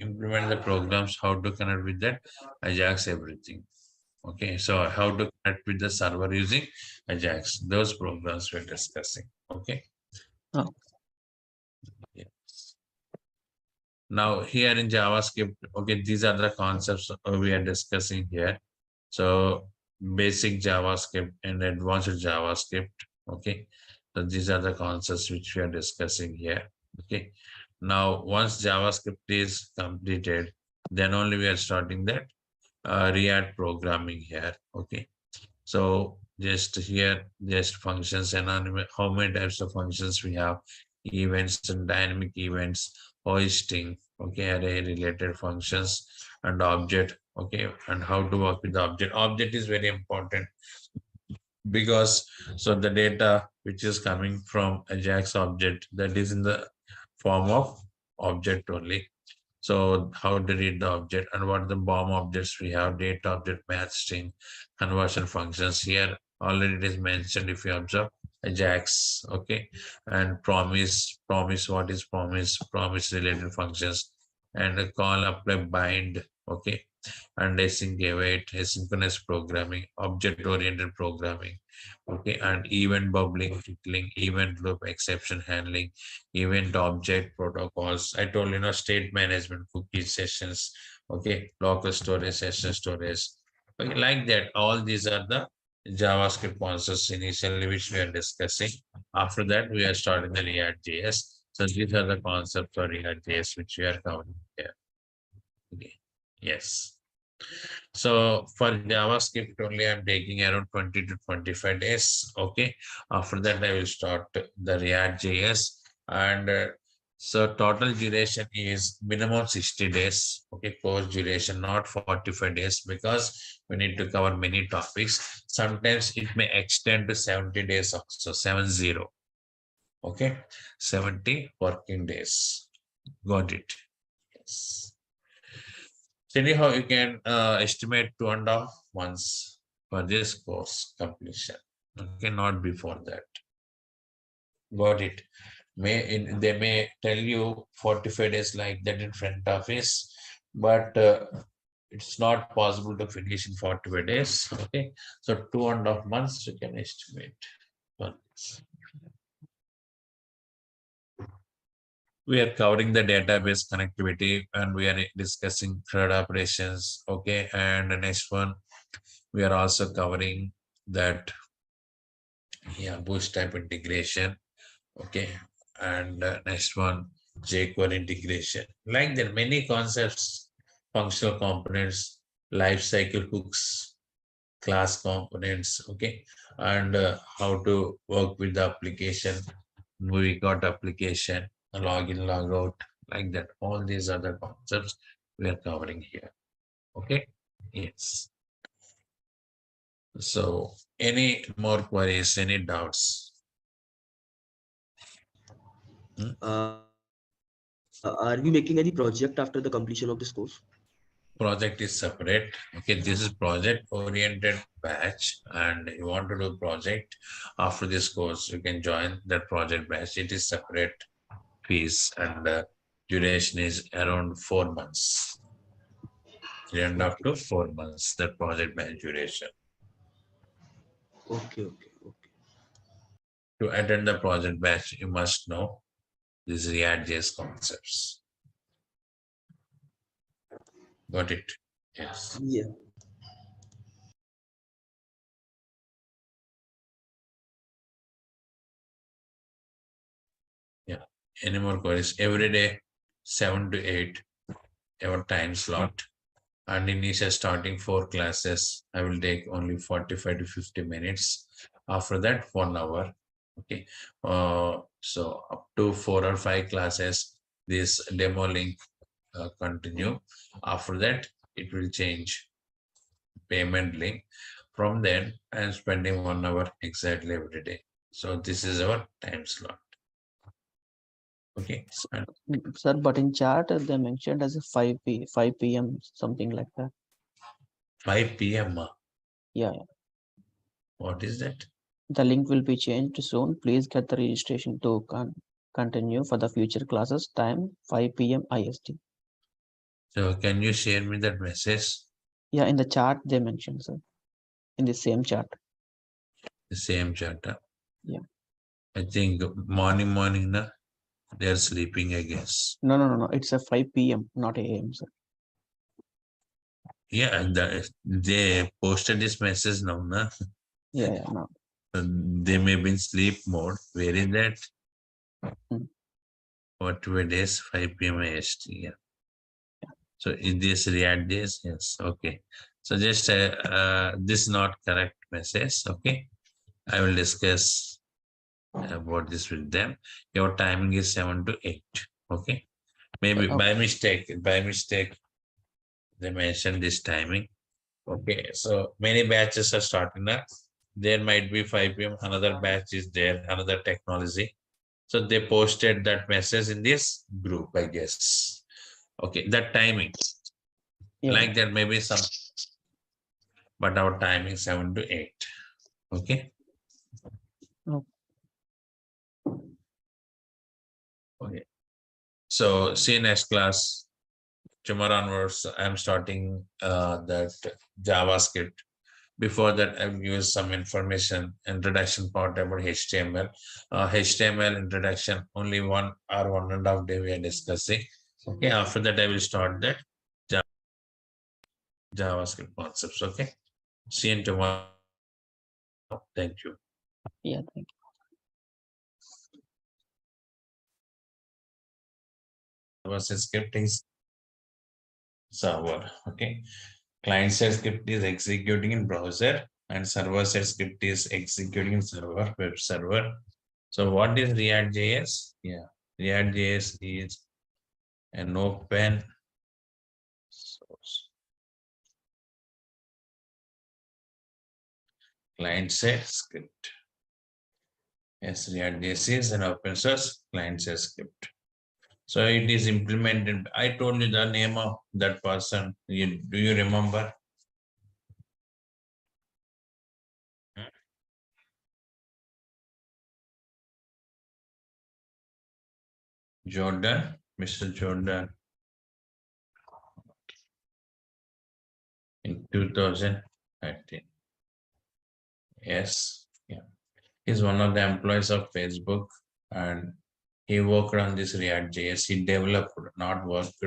implement the programs, how to connect with that Ajax, everything. Okay, so how to connect with the server using Ajax, those programs we're discussing. Okay. oh, Yes. Now here in JavaScript, okay, these are the concepts we are discussing here. So basic JavaScript and advanced JavaScript. Okay, so these are the concepts which we are discussing here. Okay, now once JavaScript is completed, then only we are starting that React programming here. Okay, so just here, just functions and how many types of functions we have, events and dynamic events, hoisting, okay, array related functions and object, okay, and how to work with the object. Object is very important because so the data which is coming from Ajax object, that is in the form of object only. So how to read the object and what the BOM objects we have, data object, match string, conversion functions. Here already it is mentioned if you observe Ajax, okay, and promise, what is promise related functions, and a call, apply, bind, okay, and async await, asynchronous programming, object oriented programming, okay, and event bubbling, tickling, event loop, exception handling, event object protocols. I told state management, cookie sessions, okay, local storage, session storage, okay, like that. All these are the JavaScript concepts initially which we are discussing. After that, we are starting the React JS. So these are the concepts for React JS which we are covering here. Okay. Yes. So for JavaScript only, I'm taking around 20 to 25 days. Okay. After that, I will start the React JS. And so total duration is minimum 60 days. Okay. Course duration, not 45 days, because we need to cover many topics. Sometimes it may extend to 70 days also, 70. Okay. 70 working days. Got it. Yes. So anyhow, you can estimate 2.5 months. for this course completion. Okay, not before that. Got it. They may tell you 45 days like that in front office, but it's not possible to finish in 45 days. Okay, so 2.5 months you can estimate for this. We are covering the database connectivity and we are discussing CRUD operations. Okay, and the next one, we are also covering that, yeah, bootstrap integration. Okay, and next one, jQuery integration. Like there are many concepts, functional components, life cycle hooks, class components. Okay, and how to work with the application, movie got application, login, logout, like that. All these other concepts we are covering here. Okay, yes. So, any more queries, any doubts? Are we making any project after the completion of this course? Project is separate. Okay, this is project oriented batch, and you want to do project after this course, you can join that project batch. It is separate fees, and duration is around 4 months. 3.5 to 4 months, that project batch duration. Okay. To attend the project batch, you must know these React.js concepts. Got it? Yes. Yeah. Yeah. Any more queries? Every day, 7 to 8, our time slot. And initial starting 4 classes, I will take only 45 to 50 minutes. After that, 1 hour. Okay. So up to 4 or 5 classes, this demo link continue. After that, it will change payment link. From then, I am spending 1 hour exactly every day. So this is our time slot. Okay. And Sir, but in chat they mentioned as a 5 p.m. something like that. 5 p.m. Yeah. What is that? The link will be changed soon. Please get the registration to continue for the future classes. Time 5 p.m. IST. So can you share me that message? Yeah, in the chat they mentioned, sir. In the same chat. The same chat. Yeah. I think morning, na, they are sleeping, I guess. No. It's a 5 p.m., not a.m., sir. Yeah, they posted this message now, na? Yeah, no. They may be in sleep mode. Where is that? Hmm. For 2 days, 5 p.m. IST. Yeah. So is this React days? Yes. Okay. So just this is not correct message. Okay. I will discuss about this with them. Your timing is 7 to 8. Okay. Maybe Okay. by mistake, they mentioned this timing. Okay. So many batches are starting now. There might be 5 p.m. Another batch is there, another technology. So they posted that message in this group, I guess. Okay, that timing. Yeah. Like there may be some, but our timing 7 to 8. Okay. No. Okay. So see you next class. Tomorrow onwards, I'm starting that JavaScript. Before that, I've used some information, introduction part about HTML. HTML introduction, only 1 or 1.5 day we are discussing. Okay, after that, I will start that JavaScript concepts. Okay, see you tomorrow. Thank you. Yeah, thank you. Versus script is server. Okay, client side script is executing in browser and server side script is executing in server, web server. So what is React.js? Yeah, React.js is an open source client side script. Yes, React.js is an open source client side script. So it is implemented. I told you the name of that person. Do you remember? Jordan, Mr. Jordan, in 2013. Yes, yeah. He's one of the employees of Facebook, and he worked on this React.js. He developed, not worked,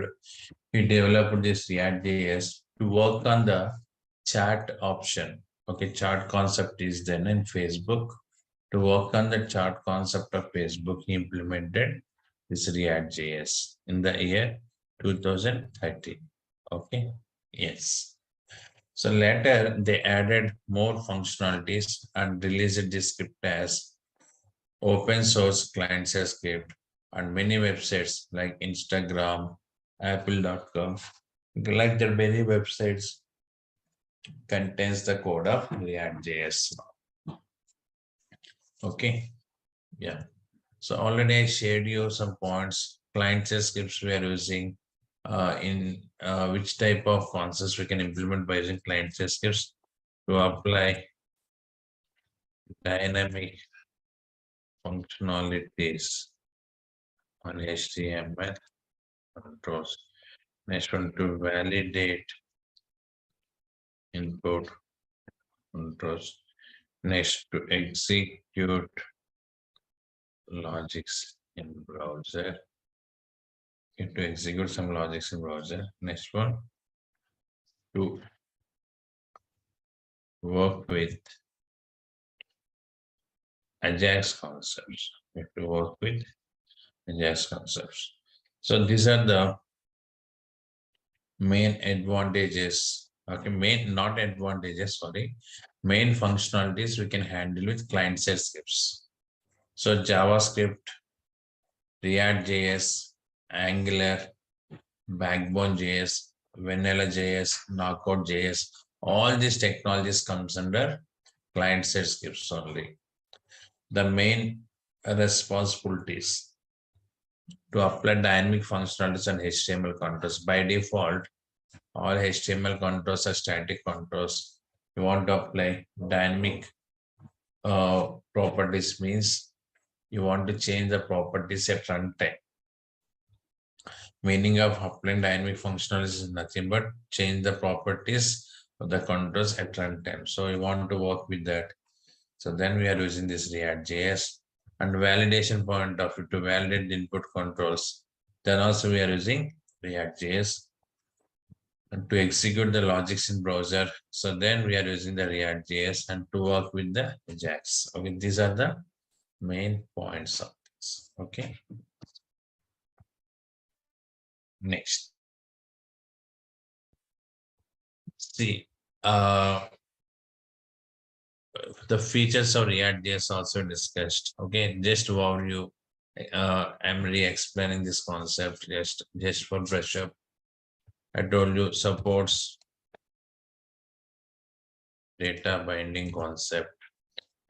he developed this React.js to work on the chat option. Okay, chat concept is then in Facebook. To work on the chat concept of Facebook, he implemented this React.js in the year 2013. Okay, yes. So later they added more functionalities and released this script as open source client-side script on many websites like Instagram, Apple.com. Like the many websites contains the code of React.js. Okay, yeah. So already I shared you some points, client-side scripts we are using, in which type of concepts we can implement by using client-side scripts to apply dynamic functionalities on HTML controls. Next one, to validate input controls. Next, to execute logics in browser. Okay, to execute some logics in browser. Next one, to work with Ajax concepts. We have to work with Ajax concepts. So these are the main advantages. Okay, not advantages, sorry. Main functionalities we can handle with client-side scripts. So JavaScript, React.js, Angular, Backbone.js, Vanilla.js, Knockout.js, all these technologies comes under client-side scripts only. The main responsibilities to apply dynamic functionalities and HTML controls. By default, all HTML controls are static controls. You want to apply dynamic properties, means you want to change the properties at runtime. Meaning of applying dynamic functionalities is nothing but change the properties of the controls at runtime. So you want to work with that. So then we are using this React.js, and validation point of view to validate the input controls. Then also we are using React.js, and to execute the logics in browser. So then we are using the React.js, and to work with the Ajax. Okay, these are the main points of this. Okay. Next. See, the features of React.js also discussed. Okay, just overview. I'm re-explaining this concept just for brush up. I told you supports data binding concept.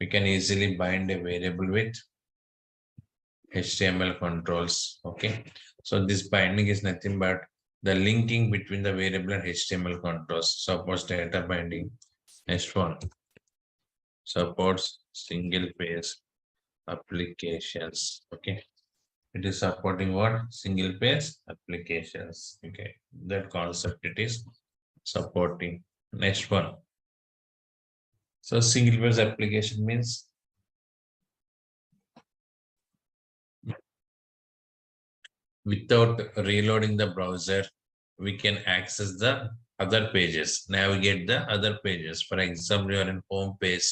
We can easily bind a variable with HTML controls. Okay, so this binding is nothing but the linking between the variable and HTML controls. Supports data binding. Next one, supports single page applications. Okay, it is supporting what? Single page applications. Okay, that concept it is supporting. Next one, so single page application means without reloading the browser, we can access the other pages, navigate the other pages. For example, you are in home page,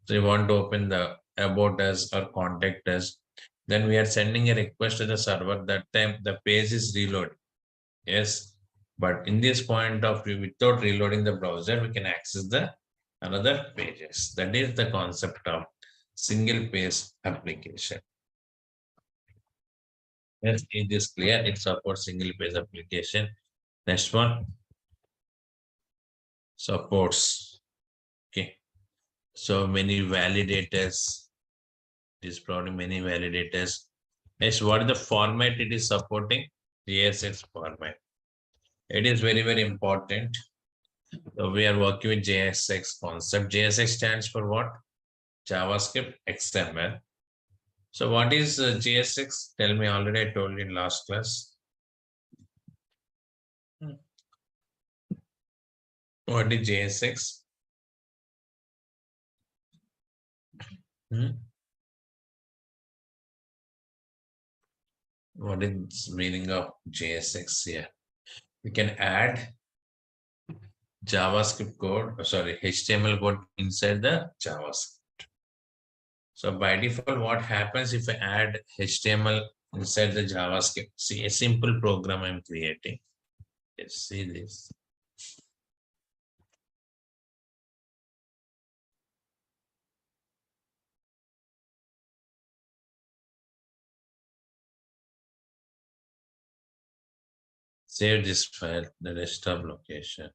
so you want to open the about us or contact us, then we are sending a request to the server. That time the page is reloaded. Yes, but in this point of view, without reloading the browser, we can access the another pages. That is the concept of single page application. Yes, it is clear. It supports single page application. Next one, supports. Okay, so many validators. It is probably many validators. Next, what is the format it is supporting? JSX format. It is very, very important. So we are working with JSX concept. JSX stands for what? JavaScript XML. So what is JSX? Tell me, already I told you in last class. What is JSX? What is meaning of JSX here? We can add JavaScript code, sorry, HTML code inside the JavaScript. So by default, what happens if I add HTML inside the JavaScript? See, a simple program I'm creating. Let's see this. Save this file, the desktop location.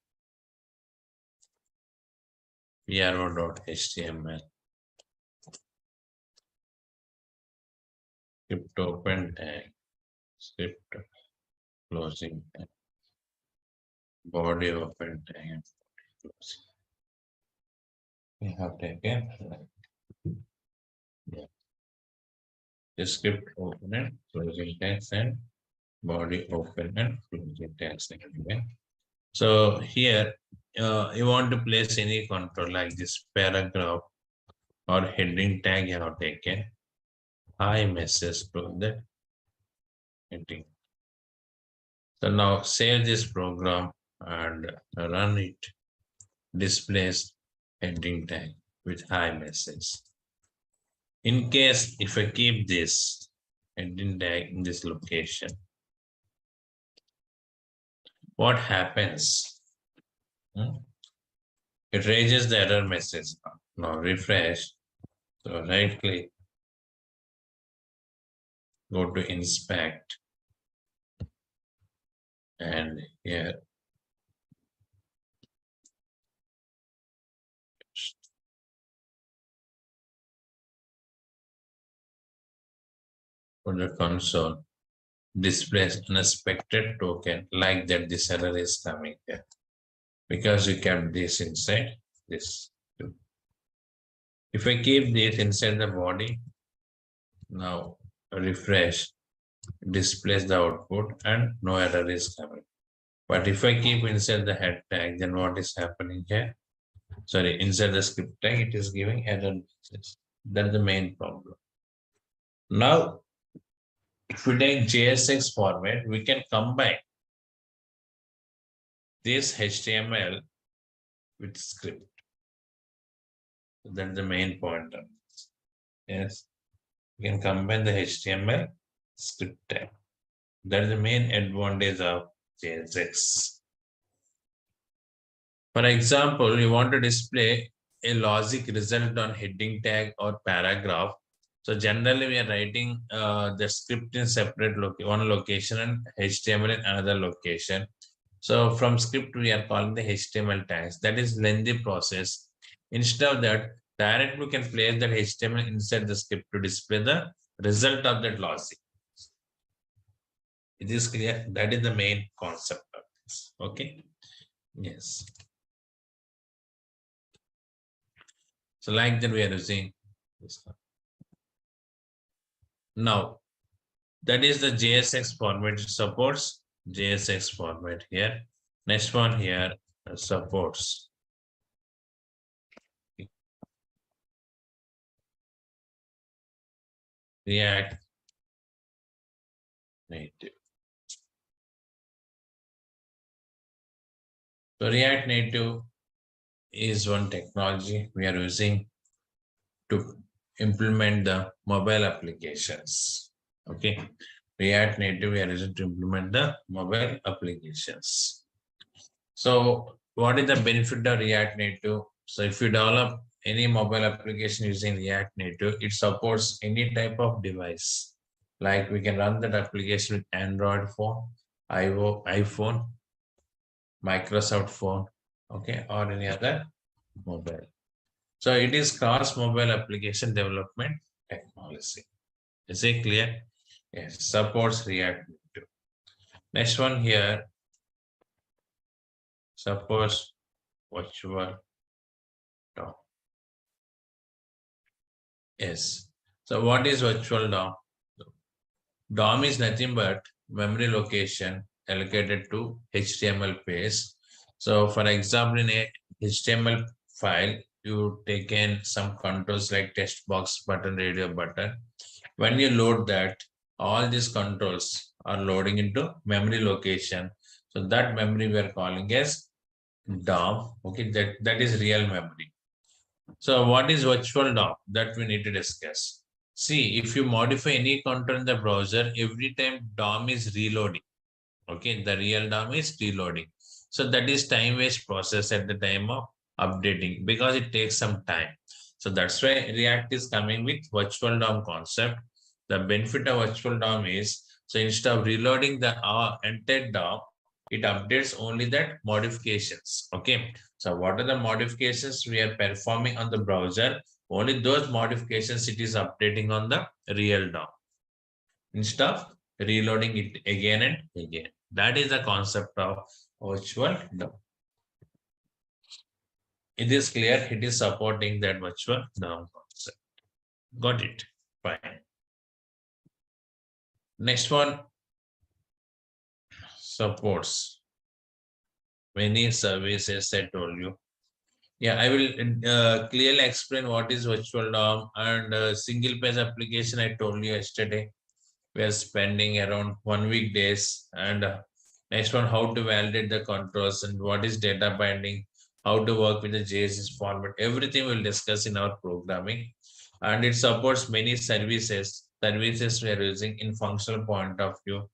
pro.html. Script open tag. Script closing tag. Body open tag and closing. We have taken the script open and closing tags and body open and closing tags again. So here you want to place any control like this paragraph or heading tag you have taken. Hi message to the heading. So now save this program and run it. Displays heading tag with hi message. In case if I keep this heading tag in this location, what happens? It raises the error message. Now refresh. So right click, go to inspect, and here for the console displays unexpected token like that. This error is coming here because we kept this inside this. If I keep this inside the body, now refresh, displays the output and no error is coming. But if I keep inside the head tag, then what is happening here? Sorry, inside the script tag, it is giving error message. That's the main problem. Now, if we take JSX format, we can combine this HTML with script. That's the main point of this. Yes, we can combine the HTML script tag. That's the main advantage of JSX. For example, you want to display a logic result on heading tag or paragraph. So generally we are writing the script in separate one location and HTML in another location. So from script we are calling the HTML tags. That is lengthy process. Instead of that, directly we can place that HTML inside the script to display the result of that logic. It is clear. That is the main concept of this. Okay. Yes. So like that we are using this one. Now, that is the JSX format. It supports JSX format here. Next one here supports React Native. So React Native is one technology we are using to implement the mobile applications. Okay, React Native we are using to implement the mobile applications. So what is the benefit of React Native? So if you develop any mobile application using React Native, it supports any type of device. Like we can run that application with Android phone, iPhone, Microsoft phone, okay, or any other mobile. So it is cross mobile application development technology. Is it clear? Yes, supports React Native. Next one here, supports virtual DOM. Yes. So So what is virtual DOM? DOM is nothing but memory location allocated to HTML page. So for example, in a HTML file, you take in some controls like text box button, radio button. When you load that, all these controls are loading into memory location. So that memory we are calling as DOM. Okay, that is real memory. So what is virtual DOM? That we need to discuss. See, if you modify any control in the browser, every time DOM is reloading. Okay, the real DOM is reloading. So that is time waste process at the time of updating because it takes some time. So that's why React is coming with virtual DOM concept. The benefit of virtual DOM is, so instead of reloading the entire DOM, it updates only that modifications. Okay, so what are the modifications we are performing on the browser? Only those modifications it is updating on the real DOM instead of reloading it again and again. That is the concept of virtual DOM. It is clear, it is supporting that virtual DOM concept. Got it? Fine. Next one, supports many services I told you. Yeah, I will clearly explain what is virtual DOM and single page application I told you yesterday. We are spending around 1 week days and next one, how to validate the controls and what is data binding, how to work with the JSS format. Everything we'll discuss in our programming, and it supports many services we are using in functional point of view.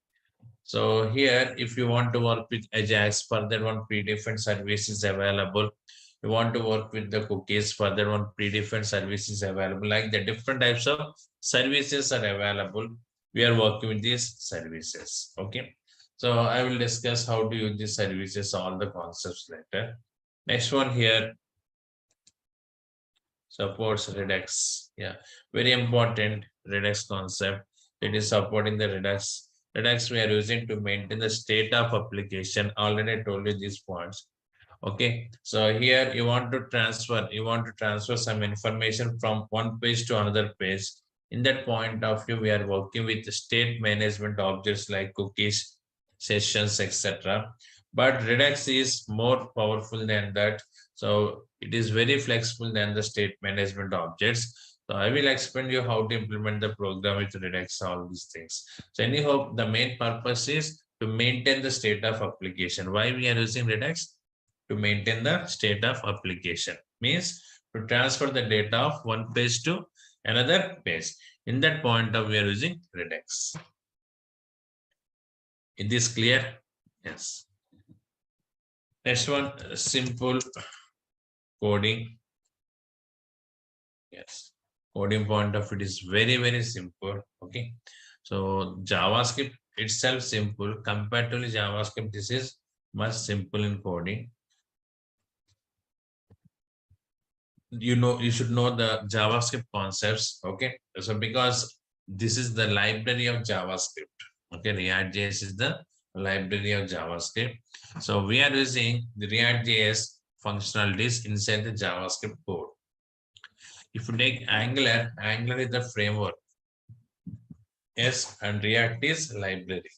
So here, if you want to work with Ajax, further one predefined service is available. You want to work with the cookies, further one predefined service is available. Like the different types of services are available. We are working with these services. Okay. So I will discuss how to use these services, all the concepts later. Next one here, supports Redux. Yeah, very important Redux concept. It is supporting the Redux. Redux we are using to maintain the state of application. Already I told you these points. Okay, so here you want to transfer some information from one page to another page. In that point of view, we are working with state management objects like cookies, sessions, etc. But Redux is more powerful than that. So it is very flexible than the state management objects. So I will explain you how to implement the program with Redux, all these things. So anyhow, the main purpose is to maintain the state of application. Why we are using Redux? To maintain the state of application. Means to transfer the data of one page to another page. In that point of we are using Redux. Is this clear? Yes. Next one, simple coding. Yes, coding point of it is very, very simple. Okay. So JavaScript itself simple. Comparatively JavaScript, this is much simple in coding. You should know the JavaScript concepts. Okay. So because this is the library of JavaScript. Okay, React.js is the library of JavaScript. So we are using the React.js functionalities inside the JavaScript code. If you take Angular, Angular is the framework. Yes, and React is library.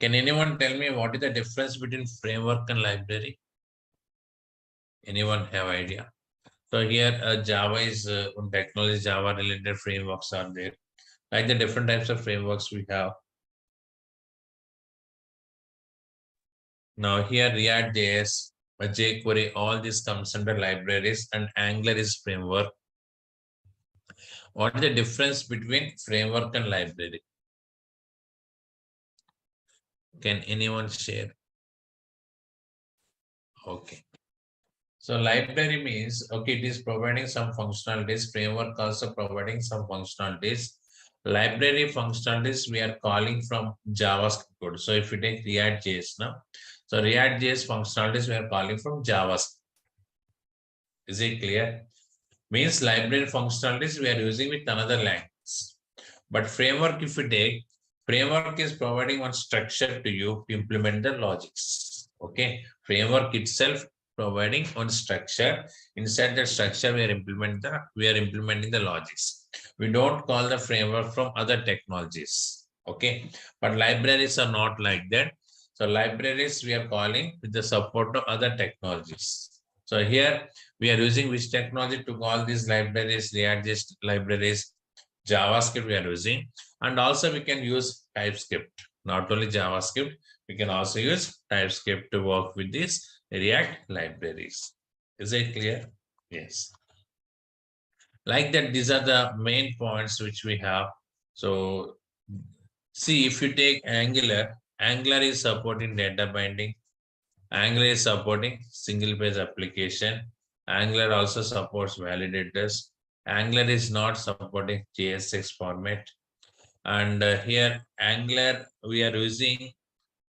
Can anyone tell me what is the difference between framework and library? Anyone have idea? So here Java is technology, Java related frameworks are there. Like the different types of frameworks we have. Now here React.js, jQuery, all this comes under libraries and Angular is framework. What is the difference between framework and library? Can anyone share? Okay. So library means, okay, it is providing some functionalities, framework also providing some functionalities. Library functionalities we are calling from JavaScript code. So if you take React.js now, so React.js functionalities we are calling from JavaScript. Is it clear? Means library functionalities we are using with another language. But framework, if you take, framework is providing one structure to you to implement the logics. Okay, framework itself providing one structure. Inside that structure, we are implementing the logics. We don't call the framework from other technologies. Okay, but libraries are not like that. So libraries we are calling with the support of other technologies. So here we are using which technology to call these libraries, React libraries, JavaScript we are using, and also we can use TypeScript. Not only JavaScript, we can also use TypeScript to work with these React libraries. Is it clear? Yes. Like that, these are the main points which we have. So see, if you take Angular is supporting data binding. Angular is supporting single page application. Angular also supports validators. Angular is not supporting JSX format. And here Angular, we are using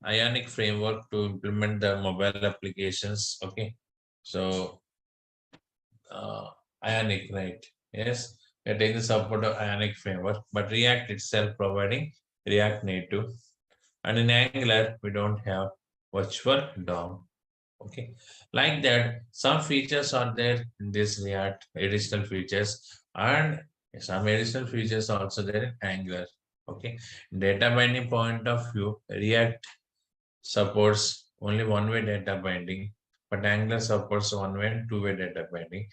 Ionic framework to implement the mobile applications. Okay. So Ionic, right? Yes, we are taking the support of Ionic framework, but React itself providing React Native. And in Angular, we don't have virtual DOM. Okay, like that, some features are there in this React, additional features, and some additional features also there in Angular. Okay, data binding point of view, React supports only one-way data binding, but Angular supports one-way and two-way data binding.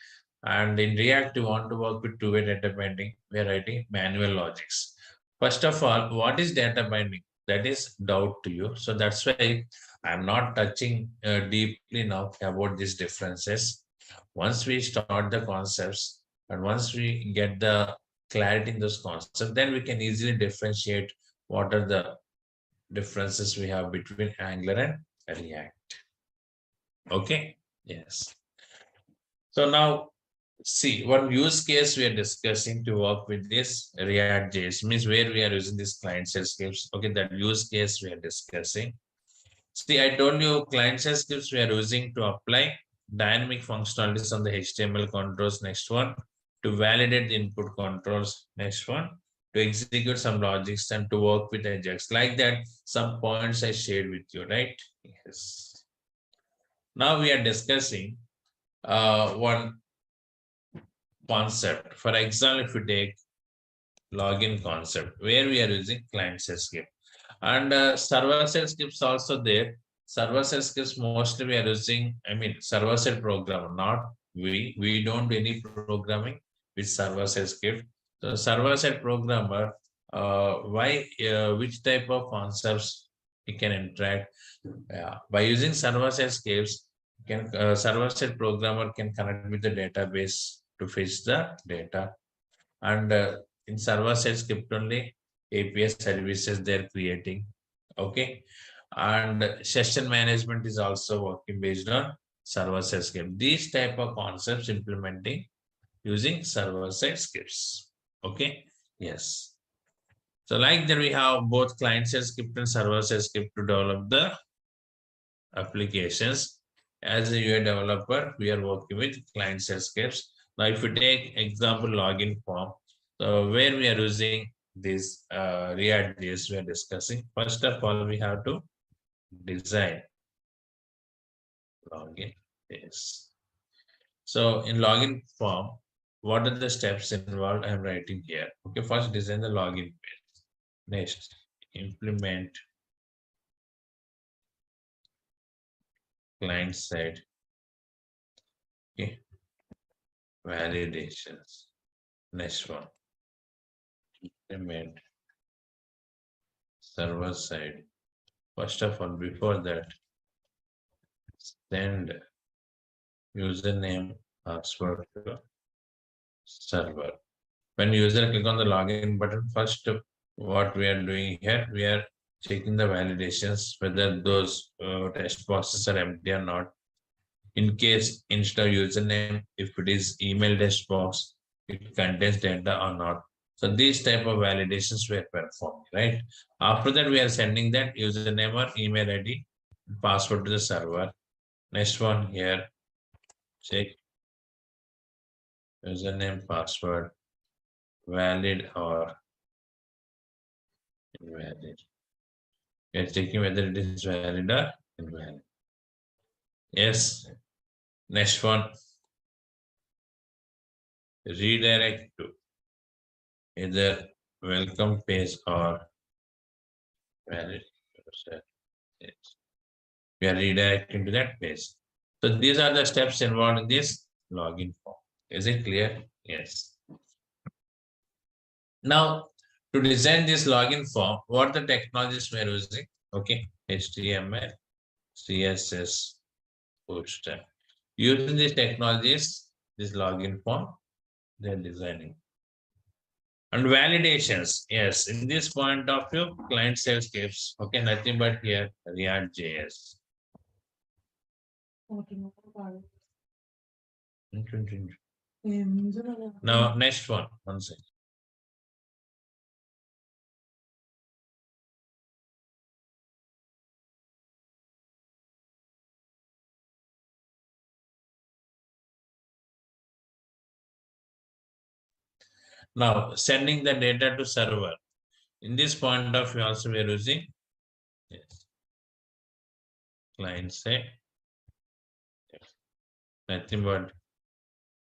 And in React, you want to work with two-way data binding, we are writing manual logics. First of all, what is data binding? That is doubt to you. So that's why I'm not touching deeply now about these differences. Once we start the concepts and once we get the clarity in those concepts, then we can easily differentiate what are the differences we have between Angular and React. Okay, yes. So now see one use case we are discussing to work with this React JS means where we are using this client side scripts. Okay, that use case we are discussing. See, I told you client side scripts we are using to apply dynamic functionalities on the HTML controls. Next one, to validate the input controls. Next one, to execute some logics and to work with Ajax. Like that, some points I shared with you, right? Yes. Now we are discussing one concept. For example, if you take login concept, where we are using client-side script. And server-side scripts also there. Server-side scripts mostly we are using, server-side programmer, not we. We don't do any programming with server-side script. So server-side programmer, which type of concepts we can interact? By using server-side scripts, server-side programmer can connect with the database to fetch the data. And in server-side script only, API services they're creating. Okay. And session management is also working based on server-side script. These type of concepts implementing using server-side scripts. Okay. Yes. So like that we have both client-side script and server-side script to develop the applications. As a UI developer, we are working with client-side scripts. Now, if you take example login form, so where we are using this React JS we are discussing. First of all, we have to design login JS. So in login form, what are the steps involved? I'm writing here. Okay, first design the login page. Next, implement client side. Okay, validations. Next one, implement server side. First of all, before that, send username password to server. When user click on the login button, first what we are doing here, we are checking the validations whether those text boxes are empty or not. In case instead of username, if it is email text box, it contains data or not. So these type of validations we are performing, right? After that, we are sending that username or email ID, password to the server. Next one here, check username, password, valid or invalid. We are checking whether it is valid or invalid. Yes. Next one, redirect to either welcome page or valid. We are redirecting to that page. So these are the steps involved in this login form. Is it clear? Yes. Now, to design this login form, what the technologies we are using? Okay, HTML, CSS, Bootstrap. Using these technologies, this login form, they are designing. And validations, yes, in this point of view, client side scripts, okay, nothing but here, React.js. Now, next one second. Now, sending the data to server. In this point of view, also we are using yes, client side, nothing but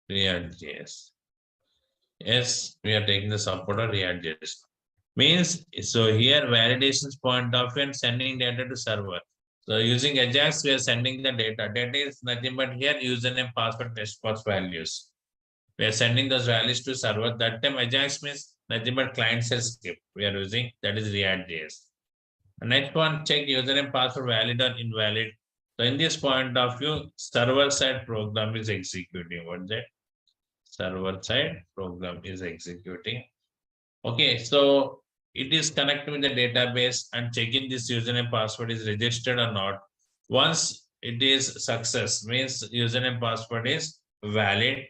React.js. Yes, we are taking the support of React.js. Means, so here validations point of view and sending data to server. So using Ajax, we are sending the data. Data is nothing but here username, password, test pass values. We are sending those values to server. That time Ajax means nothing but client side script we are using, that is React.js. Next one, check username, password valid or invalid. So in this point of view, server side program is executing. What's that? Server side program is executing. Okay, so it is connected with the database and checking this username password is registered or not. Once it is success, means username password is valid.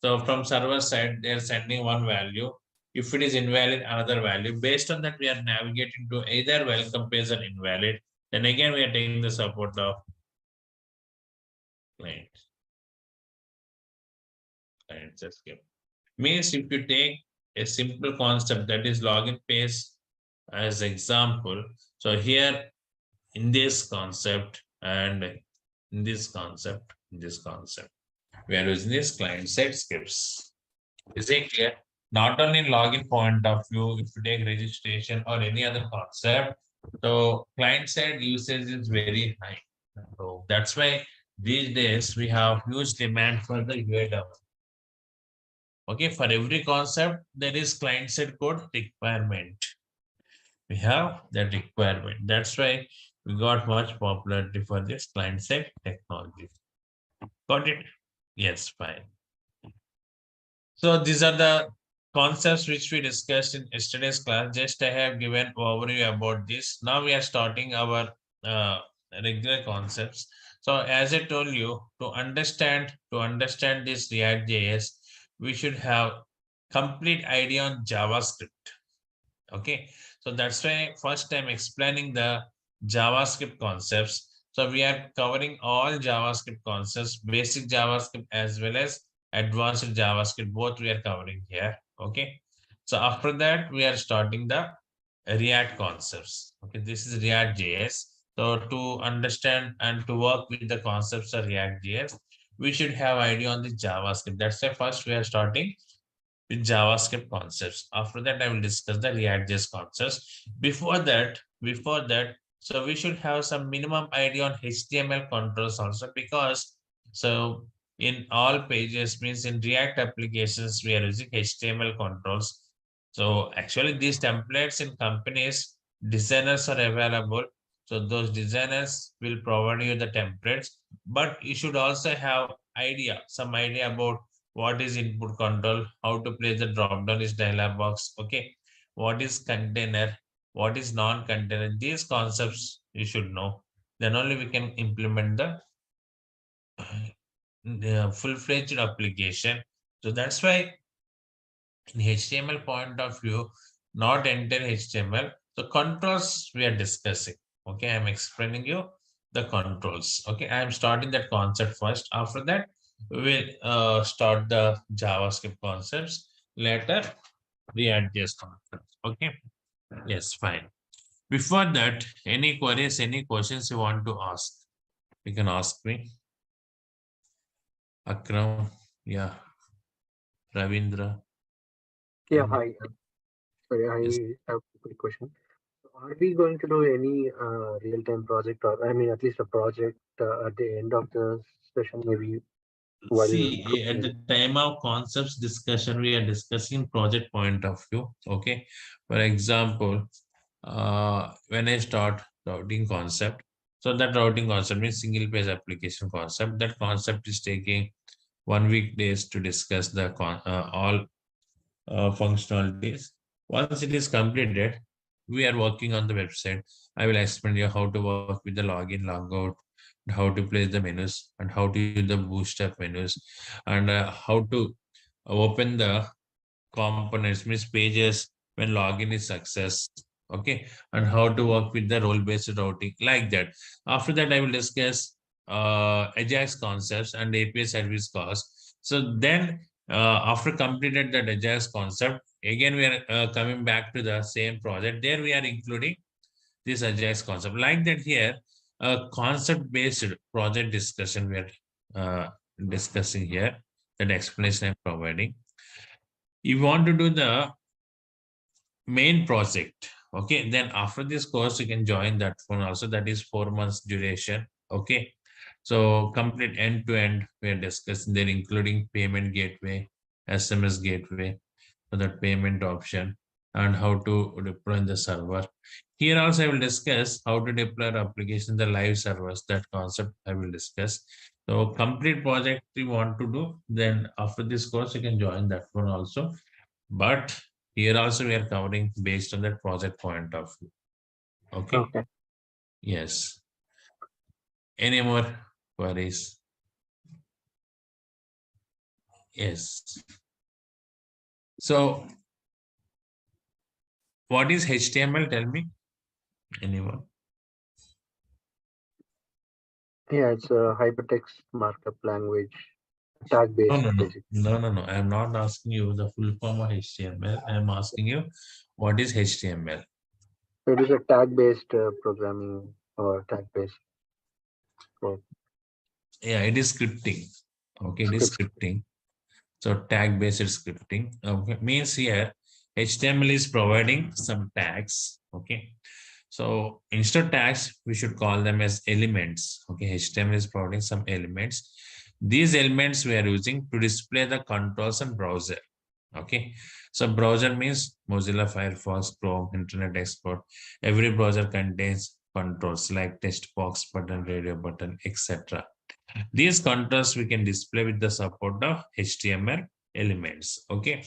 So from server side, they are sending one value. If it is invalid, another value. Based on that, we are navigating to either welcome page or invalid. Then again, we are taking the support of client. Client escape. Means if you take a simple concept that is login page as example. So here in this concept and in this concept, we are using this client side scripts. Is it clear? Not only in login point of view, if you take registration or any other concept, so client side usage is very high. So that's why these days we have huge demand for the UI development. Okay, for every concept, there is client side code requirement. We have that requirement. That's why we got much popularity for this client side technology. Got it? Yes, fine. So these are the concepts which we discussed in yesterday's class. Just I have given overview about this. Now we are starting our regular concepts. So as I told you, to understand this React.js, we should have complete idea on JavaScript. Okay, so that's why first I'm explaining the JavaScript concepts. So we are covering all JavaScript concepts, basic JavaScript as well as advanced JavaScript, both we are covering here. Okay, so after that we are starting the React concepts. Okay, this is React.js. So to understand and to work with the concepts of React.js, we should have idea on the JavaScript. That's why first we are starting with JavaScript concepts. After that, I will discuss the React.js concepts. Before that, so we should have some minimum idea on HTML controls also, because so in all pages, means in React applications, we are using HTML controls. So actually these templates in companies, designers are available. So those designers will provide you the templates, but you should also have some idea about what is input control, how to place the drop down is dialog box. Okay, what is container, what is non-container, these concepts you should know. Then only we can implement the full-fledged application. So that's why in HTML point of view, not entire HTML, the controls we are discussing. Okay, I'm explaining you the controls. Okay, I'm starting that concept first. After that, we will start the JavaScript concepts. Later, React.js concepts. Okay, yes, fine. Before that, any queries, any questions you want to ask, you can ask me. Akram, yeah, Ravindra. Yeah, Tell me. hi. Sorry, Yes. I have a quick question. Are we going to do any real-time project, or I mean, at least a project at the end of the session, maybe while See, at the time of concepts discussion, we are discussing project point of view. Okay. For example, when I start routing concept, so that routing concept means single page application concept. That concept is taking 1 week days to discuss the all functionalities. Once it is completed, we are working on the website. I will explain you how to work with the login, logout, how to place the menus, and how to use the bootstrap menus, and how to open the components, means pages when login is success. Okay, and how to work with the role-based routing like that. After that, I will discuss Ajax concepts and API service costs. So then, after completed that Ajax concept, again we are coming back to the same project. There we are including this Ajax concept. Like that here, a concept-based project discussion we are discussing here. That explanation I'm providing. You want to do the main project, okay, then after this course you can join that one also. That is 4 months duration. Okay, so complete end to end we are discussing there, including payment gateway, SMS gateway for that payment option, and how to deploy in the server. Here also I will discuss how to deploy application the live servers. That concept I will discuss. So complete project you want to do, then after this course you can join that one also. But here also we are covering based on that project point of view. Okay. okay. Yes. Any more queries? Yes. So what is HTML? Tell me. Anyone? Yeah, it's a hypertext markup language, No, tag-based, no, no. basically. No, no, no. I am not asking you the full form of HTML. I am asking you what is HTML? So it is a tag-based programming or tag-based code Yeah, it is scripting. Okay, it is scripts. scripting. So tag-based scripting. Okay, means here HTML is providing some tags. Okay. So instead of tags, we should call them as elements. Okay, HTML is providing some elements. These elements we are using to display the controls and browser. Okay, so browser means Mozilla Firefox, Chrome, Internet Explorer. Every browser contains controls like text box button, radio button, etc. These controls we can display with the support of HTML elements. Okay,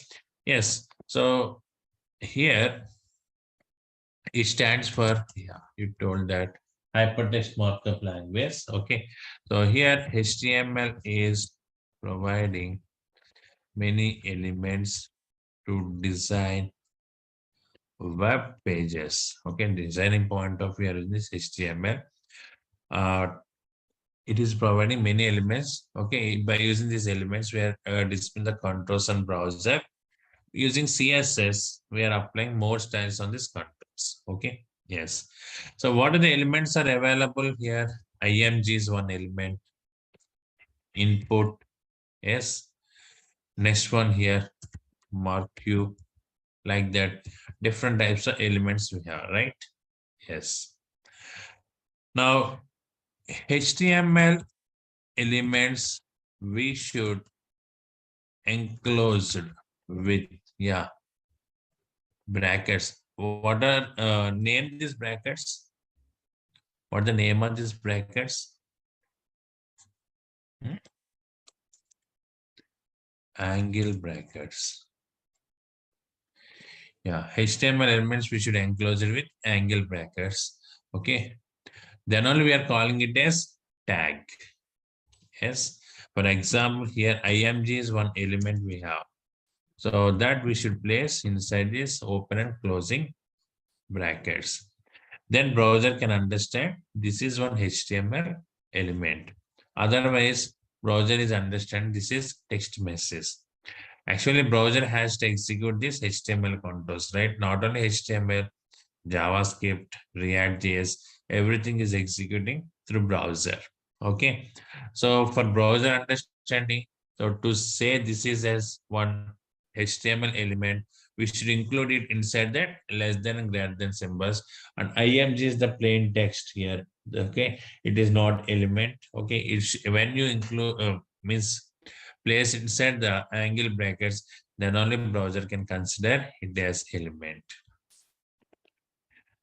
yes. So here it stands for, yeah, you told that hypertext markup language. Okay, so here HTML is providing many elements to design web pages. Okay, designing point of view is this HTML. It is providing many elements. Okay, by using these elements, we are displaying the controls on browser. Using CSS, we are applying more styles on these controls. Okay, yes. So what are the elements are available here? IMG is one element. Input, yes. Next one here, mark you, like that. Different types of elements we have, right? Yes. Now, HTML elements we should enclose with, yeah, brackets. What are name these brackets? What the name of these brackets? Hmm? Angle brackets. Yeah, HTML elements we should enclose it with angle brackets. Okay, then only we are calling it as tag. Yes, for example, here IMG is one element we have. So that we should place inside this open and closing brackets. Then browser can understand this is one HTML element. Otherwise, browser is understand this is text message. Actually, browser has to execute this HTML controls, right? Not only HTML, JavaScript, React.js, everything is executing through browser. Okay, so for browser understanding, so to say this is as one HTML element, we should include it inside that less than and greater than symbols. And IMG is the plain text here. Okay, it is not element. Okay, it's when you include means place inside the angle brackets, then only browser can consider it as element.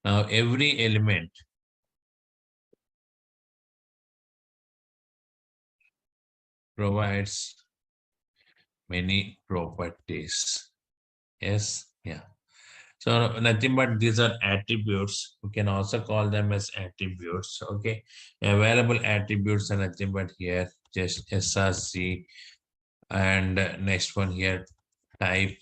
Now every element provides many properties. Yes, yeah. So nothing but these are attributes. We can also call them as attributes. Okay, available attributes are nothing but here just src, and next one here type.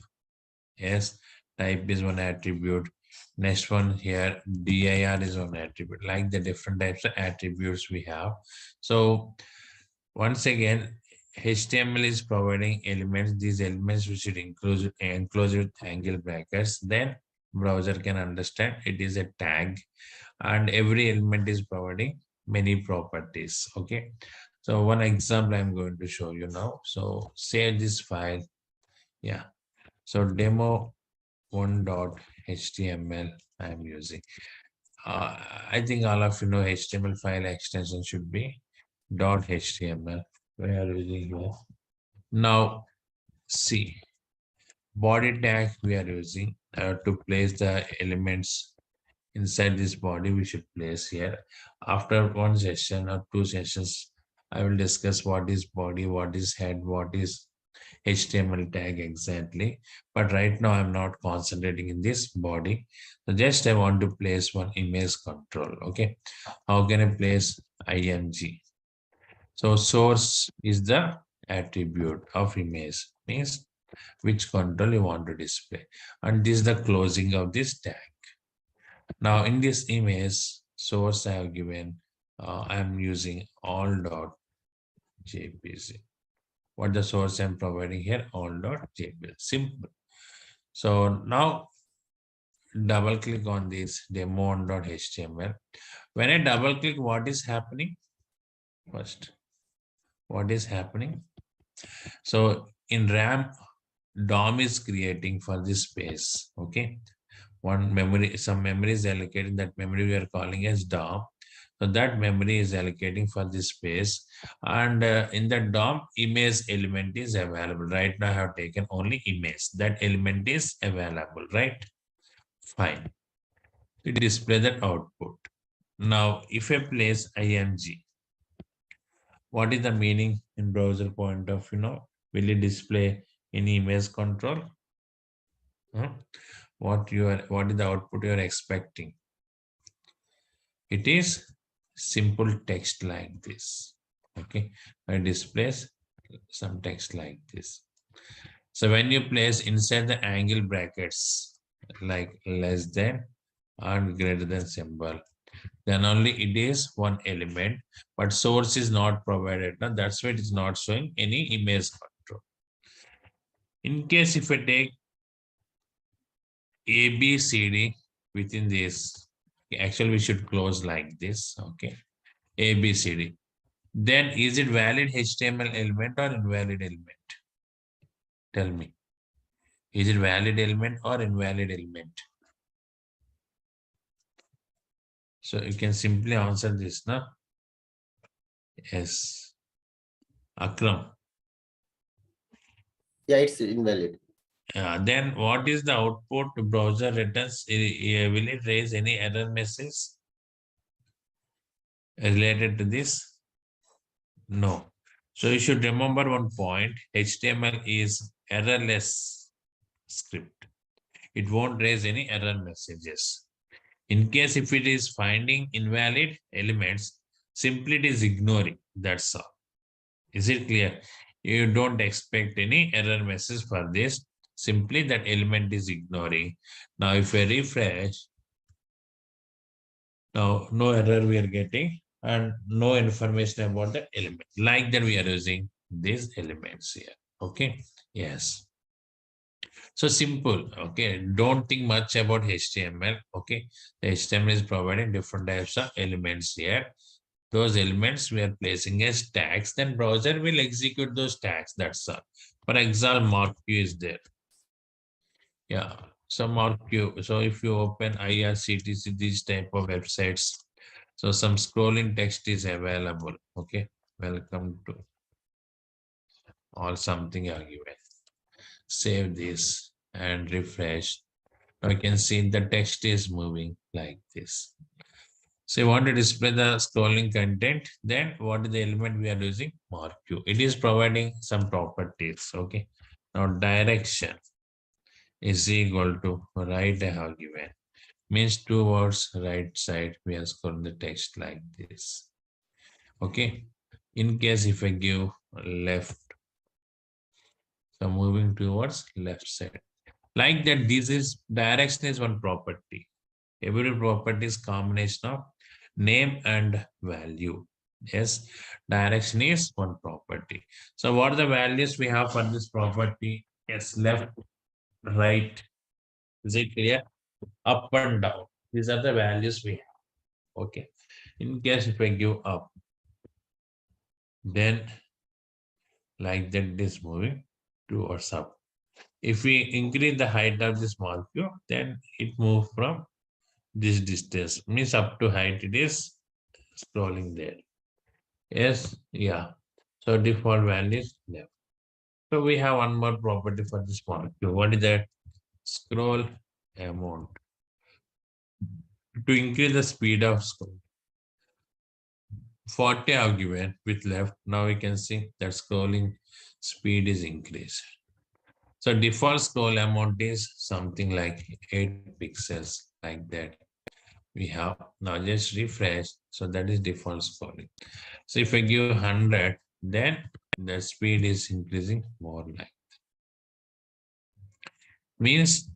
Yes, type is one attribute. Next one here dir is one attribute. Like the different types of attributes we have. So once again, HTML is providing elements. These elements we should enclose with angle brackets. Then browser can understand it is a tag, and every element is providing many properties. Okay. So one example I'm going to show you now. So save this file. Yeah. So demo one.html I'm using. I think all of you know HTML file extension should be .html. We are using here. Now, see, body tag we are using to place the elements inside this body. We should place here. After one session or two sessions, I will discuss what is body, what is head, what is HTML tag exactly. But right now, I'm not concentrating in this body. So just I want to place one image control. Okay, how can I place img? So source is the attribute of image, means which control you want to display. And this is the closing of this tag. Now in this image source I have given, I am using all.jpg. What the source I'm providing here, all.jpg, simple. So now double click on this demo1.html. When I double click, what is happening? First, what is happening? So in RAM, DOM is creating for this space. Okay, one memory, some memory is allocated. That memory we are calling as DOM. So that memory is allocating for this space, and in the DOM, image element is available. Right now, I have taken only image. That element is available. Right? Fine. To display that output. Now, if I place img, what is the meaning in browser point of will it display any image control? What is the output you are expecting? It is simple text like this. Okay, it displays some text like this. So when you place inside the angle brackets like less than and greater than symbol, then only it is one element, but source is not provided. Now that's why it is not showing any image control. In case if I take ABCD within this, actually we should close like this. Okay, ABCD. Then is it valid HTML element or invalid element? Tell me. Is it valid element or invalid element? So you can simply answer this, na? Yes. Akram. Yeah, it's invalid. Then what is the output browser returns? Will it raise any error message related to this? No. So you should remember one point. HTML is errorless script. It won't raise any error messages. In case if it is finding invalid elements, simply it is ignoring. That's all. Is it clear? You don't expect any error message for this. Simply that element is ignoring. Now if I refresh, now no error we are getting and no information about the element. Like that we are using these elements here. Okay. Yes. So simple. Okay. Don't think much about HTML. Okay. The HTML is providing different types of elements here. those elements we are placing as tags, then browser will execute those tags. That's all. For example, mark Q is there. Yeah, so mark Q. So if you open IRCTC, these type of websites, so some scrolling text is available. Okay, welcome to or something are given. Save this and refresh. Now you can see the text is moving like this. So you want to display the scrolling content, then what is the element we are using? Mark Q. It is providing some properties. Okay. Now direction is equal to right I have given. Means towards right side, we are scrolling the text like this. Okay. In case if I give left, so moving towards left side. Like that, this is direction is one property. Every property is combination of name and value. Yes, direction is one property. So what are the values we have for this property? Yes, left, right. Is it clear? Up and down. These are the values we have. Okay. In case if I give up, then like that it is moving towards up. If we increase the height of this molecule, then it moves from this distance. Means up to height it is scrolling there. Yes, yeah. So default value is left. So we have one more property for this molecule. What is that? Scroll amount. To increase the speed of scroll. 40 are given with left. Now we can see that scrolling speed is increased. So default scroll amount is something like 8 pixels like that. We have now just refresh. So that is default scrolling. So if I give 100, then the speed is increasing more like. Means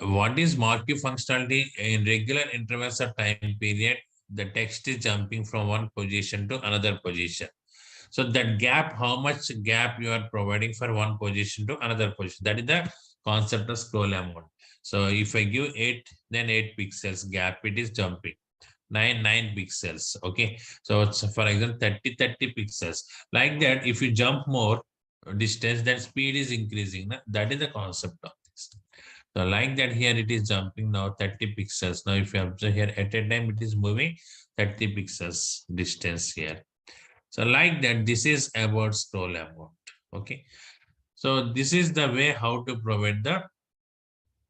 what is marquee functionality in regular intervals of time period, the text is jumping from one position to another position. So that gap, how much gap you are providing for one position to another position, that is the concept of scroll amount. So if I give 8, then 8 pixels gap, it is jumping. 9 pixels. Okay, so it's for example 30 pixels like that. If you jump more distance, then speed is increasing. That is the concept of this. So like that, here it is jumping now 30 pixels. Now if you observe here at a time, it is moving 30 pixels distance here. So like that, this is about scroll amount. Okay, so this is the way how to provide the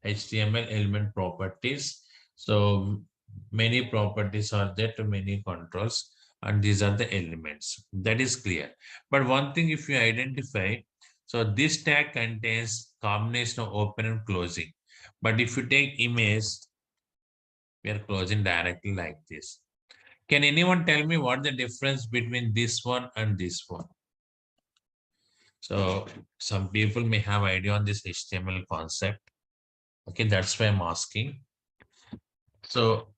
HTML element properties. So many properties are there to many controls, and these are the elements. That is clear. But one thing, if you identify, so this tag contains combination of open and closing. But if you take image, we are closing directly like this. Can anyone tell me what the difference between this one and this one? So some people may have idea on this HTML concept. Okay, that's why I'm asking. So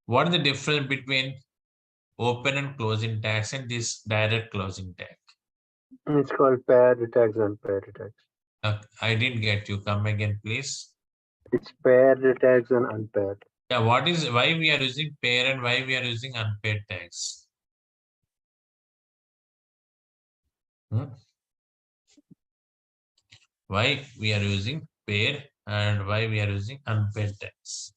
what is the difference between open and closing tags and this direct closing tag? It's called paired tags and paired tags. I didn't get you. Come again, please. It's paired tags and unpaired. Yeah, why we are using pair and why we are using unpaired tags? Why we are using pair and why we are using unpaired tags?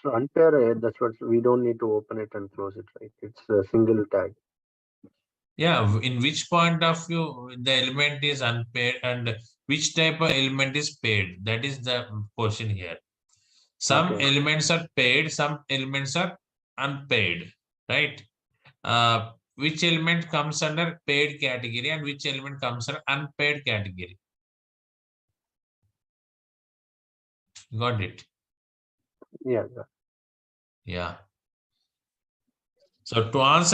So unpaired, that's what we don't need to open it and close it, right? It's a single tag. Yeah, in which point of view the element is unpaired and which type of element is paired? That is the question here. Some Okay. elements are paid, some elements are unpaid, right? Which element comes under paid category and which element comes under unpaid category? Got it? Yeah. Yeah. So to answer